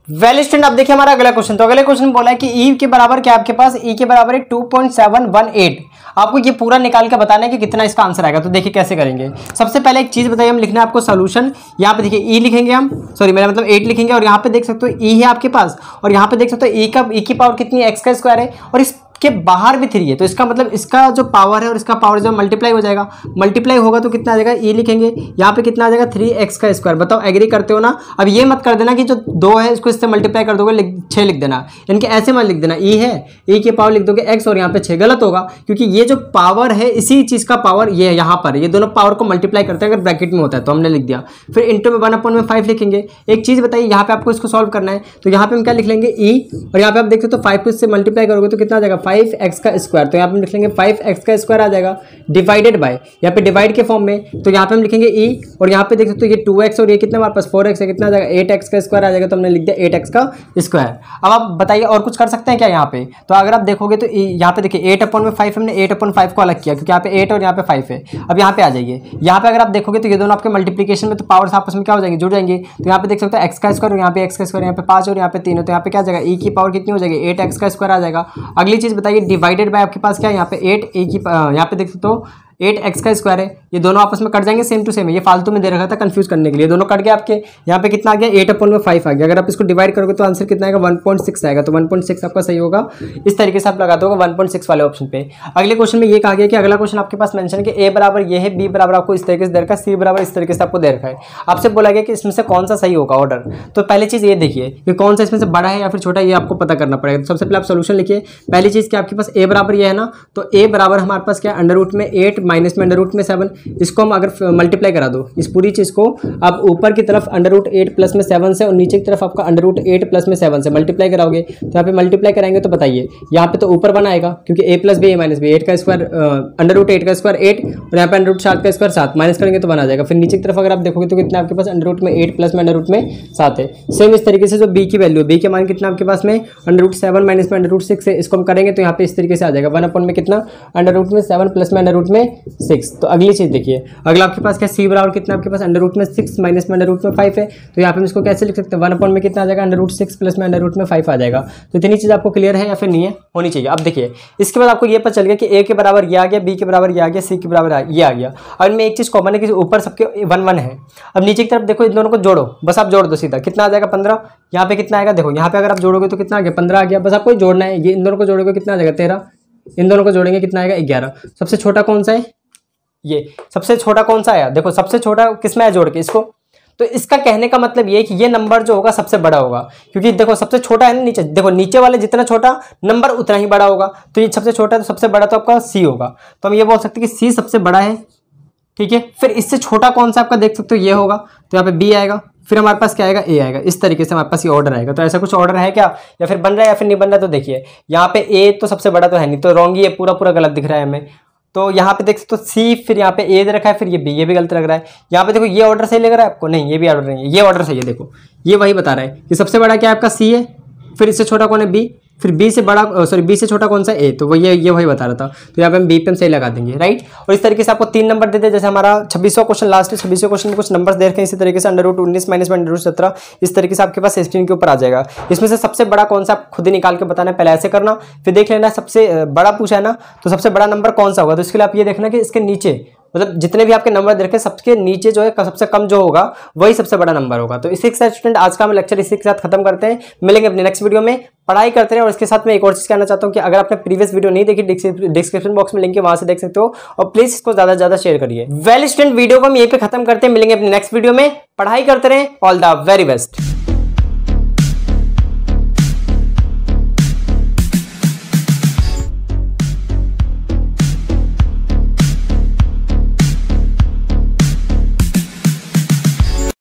वेल स्टूडेंट, अब देखिए हमारा अगला क्वेश्चन। तो अगले क्वेश्चन बोला है कि ई के बराबर क्या आपके पास, ई के बराबर है 2.718। आपको ये पूरा निकाल के बताना है कि कितना इसका आंसर आएगा। तो देखिए कैसे करेंगे। सबसे पहले एक चीज बताइए, हम लिखना है आपको सोल्यूशन। यहाँ पे देखिए ई लिखेंगे हम, सॉरी मेरा मतलब 8 लिखेंगे, और यहाँ पे देख सकते हो ई है आपके पास, और यहाँ पे देख सकते हो ई की पावर कितनी है, एक्स का स्क्वायर है, और इस के बाहर भी 3 है। तो इसका मतलब इसका जो पावर है और इसका पावर जो मल्टीप्लाई हो जाएगा, मल्टीप्लाई होगा तो कितना आ जाएगा, ई लिखेंगे, यहाँ पे कितना आ जाएगा 3x का स्क्वायर। बताओ एग्री करते हो ना। अब ये मत कर देना कि जो 2 है इसको इससे मल्टीप्लाई कर दोगे 6 लिख देना, इनके ऐसे मत लिख देना। ई है, ई की पावर लिख दोगे x और यहाँ पे 6, गलत होगा, क्योंकि ये जो पावर है इसी चीज का पावर ये है यहाँ पर, ये दोनों पावर को मल्टीप्लाई करते हैं अगर ब्रैकेट में होता है तो हमने लिख दिया। फिर इंटू में 1/5 लिखेंगे। एक चीज बताइए, यहाँ पे आपको इसको सॉल्व करना है, तो यहाँ पे हम क्या लिख लेंगे ई, और यहाँ पे आप देखते हो तो 5 को इससे मल्टीप्लाई करोगे तो कितना आ जाएगा 5x का स्क्वायर। तो यहाँ पे हम लिख लेंगे 5x का स्क्वायर आ जाएगा, डिवाइडेड बाय, यहाँ पे डिवाइड के फॉर्म में, तो यहाँ पे हम लिखेंगे ई, और यहाँ पे देख सकते हो ये 2x और ये कितना हमारे पास 4x है, कितना आ जाएगा 8x का स्क्वायर आ जाएगा। तो हमने लिख दिया 8x का स्क्वायर। अब आप बताइए और कुछ कर सकते हैं क्या यहाँ पे। तो अगर आप देखोगे तो यहाँ पे देखिए 8/5 हमने 8/5 को अलग किया, क्योंकि यहाँ पे 8 और यहाँ पे 5 है। अब यहाँ पे आ जाइए, यहाँ पे अगर आप देखोगे तो ये दोनों आपके मल्टीप्लीकेशन में तो पावर्स आपस में क्या हो जाएंगे, जुड़ जाएंगे। तो यहाँ पे देख सकते हो x का स्क्वायर, और यहाँ पे x का स्क्वायर, यहाँ पे 5 और यहाँ पे 3 है, तो यहाँ पे क्या आ जाएगा ई की पावर कितनी हो जाएगी 8x का स्क्वायर आ जाएगा। अगली चीज बताइए, डिवाइडेड बाय आपके पास क्या है, यहाँ पे 8 ए की, यहाँ पे देख सकते हो 8x का स्क्वायर है, ये दोनों आपस में कट जाएंगे, सेम टू सेम है, ये फालतू में दे रखा था कंफ्यूज करने के लिए, दोनों कट गए आपके। यहाँ पे कितना आ गया 8/5 आ गया। अगर आप इसको डिवाइड करोगे तो आंसर कितना आएगा 1.6 आएगा। तो 1.6 आपका सही होगा। इस तरीके से आप लगाते होगा 1.6 वाले ऑप्शन पे। अगले क्वेश्चन में ये कहा गया कि अगला क्वेश्चन आपके पास मेंशन है कि ए बराबर ये है, बी बराबर आपको इस तरीके से दे रखा है, सी बराबर इस तरीके से आपको दे रखा है। आपसे बोला गया कि इसमें से कौन सा सही होगा ऑर्डर। तो पहली चीज ये देखिए कि कौन सा इसमें से बड़ा है या फिर छोटा है, ये आपको पता करना पड़ेगा। तो सबसे पहले आप सोल्यूशन लिखिए। पहली चीज कि आपके पास ए बराबर ये है ना, तो ए बराबर हमारे पास क्या है अंडर रूट में 8 माइनस में अंडर रूट में 7, इसको हम अगर मल्टीप्लाई करा दो इस पूरी चीज को, आप ऊपर की तरफ अंडर रूट 8 प्लस में 7 से और नीचे की तरफ आपका अंडर रूट 8 प्लस में 7 से मल्टीप्लाई कराओगे, तो यहाँ पे मल्टीप्लाई कराएंगे तो बताइए यहाँ पे तो ऊपर 1 आएगा, क्योंकि a plus B A minus B, 8 का स्क्वायर अंडर रूट 8 का स्क्वायर 8, और यहाँ पे अंडर रूट 7 का स्क्वायर 7, माइनस करेंगे तो 1 आ जाएगा। फिर नीचे की तरफ अगर आप देखोगे तो कितना आपके पास अंडर रूट में 8 प्लस में अंडर रूट में 7 है। सेम इस तरीके से जो b की वैल्यू, b के मान कितना आपके पास में अंडर रूट 7 माइनस में अंडर रूट 6 है, इसको हम करेंगे तो यहाँ पे इस तरीके से आ जाएगा 1 में कितना अंडर रूट में 7 प्लस में अंडर रूट में 6। तो अगली चीज देखिए, अगला आपके पास क्या सी बराबर कितना आपके पास अंडर रूट में 6 माइनस में अंडर रूट में 5 है, तो यहाँ पे हम इसको कैसे लिख सकते हैं 1 में कितना आ जाएगा अंडर रूट 6 प्लस में अंडर रूट में 5 आ जाएगा। तो इतनी चीज आपको क्लियर है या फिर नहीं है, होनी चाहिए। अब देखिए इसके बाद आपको ये पता चल गया कि ए के बराबर ये आ गया, बी के बराबर ये आ गया, सी के बराबर ये आ गया। अब इनमें एक चीज कॉमन है कि ऊपर सबके 1 है। अब नीचे की तरफ देखो, इन दोनों को जोड़ो, बस आप जोड़ दो सीधा, कितना आ जाएगा 15। यहाँ पे कितना आएगा देखो, यहाँ पे अगर आप जोड़ोगे तो कितना आ गया 15 आ गया, बस आपको जोड़ना है। ये इन दोनों को जोड़ोगे कितना आ जाएगा 13, इन दोनों को जोड़ेंगे कितना आएगा 11। सबसे छोटा कौन सा है, ये सबसे छोटा कौन सा आया, देखो सबसे छोटा किसमें है जोड़ के इसको। तो इसका कहने का मतलब ये है कि ये नंबर जो होगा सबसे बड़ा होगा, क्योंकि देखो सबसे छोटा है ना नीचे, देखो नीचे वाले जितना छोटा नंबर उतना ही बड़ा होगा। तो ये सबसे छोटा है तो सबसे बड़ा तो आपका सी होगा। तो हम ये बोल सकते हैं कि सी सबसे बड़ा है, ठीक है। फिर इससे छोटा कौन सा आपका देख सकते हो ये होगा, तो यहाँ पे बी आएगा, फिर हमारे पास क्या आएगा ए आएगा। इस तरीके से हमारे पास ये ऑर्डर आएगा। तो ऐसा कुछ ऑर्डर है क्या, या फिर बन रहा है या फिर नहीं बन रहा है। तो देखिए यहाँ पे ए तो सबसे बड़ा तो है नहीं, तो रॉन्ग ही है, पूरा गलत दिख रहा है हमें। तो यहाँ पे देख सकते हो सी, फिर यहाँ पे ए दे रखा है, फिर ये बी, ये भी गलत लग रहा है। यहाँ पे देखो ये ऑर्डर सही लग रहा है आपको, नहीं ये भी ऑर्डर नहीं है, ये ऑर्डर सही है। देखो ये वही बता रहा है कि सबसे बड़ा क्या है आपका सी है, फिर इससे छोटा कौन है बी, फिर बी से बड़ा सॉरी बी से छोटा कौन सा ए, तो वो ये वही बता रहा था। तो यहाँ पे हम बी पे हम सही लगा देंगे, राइट। और इस तरीके से आपको 3 नंबर दे दे, जैसे हमारा 26वां क्वेश्चन लास्ट है, 26वें क्वेश्चन में कुछ नंबर्स दे रखे हैं इसी तरीके से, अंडर रूट 19 माइनस में अंडर रूट 17, इस तरीके से आपके पास स्क्रीन के ऊपर आ जाएगा। इसमें से सबसे बड़ा कौन सा आप खुद ही निकाल के बताना है, पहले ऐसे करना, फिर देख लेना सबसे बड़ा पूछा है ना, तो सबसे बड़ा नंबर कौन सा होगा। तो इसके लिए आप ये देखना कि इसके नीचे मतलब जितने भी आपके नंबर दे रखे सबके नीचे जो है सबसे कम जो होगा वही सबसे बड़ा नंबर होगा। तो इसी के साथ स्टूडेंट आज का हम लेक्चर इसी के साथ खत्म करते हैं। मिलेंगे अपने नेक्स्ट वीडियो में, पढ़ाई करते हैं। और इसके साथ मैं एक और चीज कहना चाहता हूँ कि अगर आपने प्रीवियस वीडियो नहीं देखी, डिस्क्रिप्शन बॉक्स में लिंक है, वहां से देख सकते हो, और प्लीज इसको ज्यादा से ज्यादा शेयर करिए। वेल स्टूडेंट वीडियो को हम यहीं पे खत्म करते हैं, मिलेंगे अपने नेक्स्ट वीडियो में। पढ़ाई करते रहें, ऑल द वेरी बेस्ट।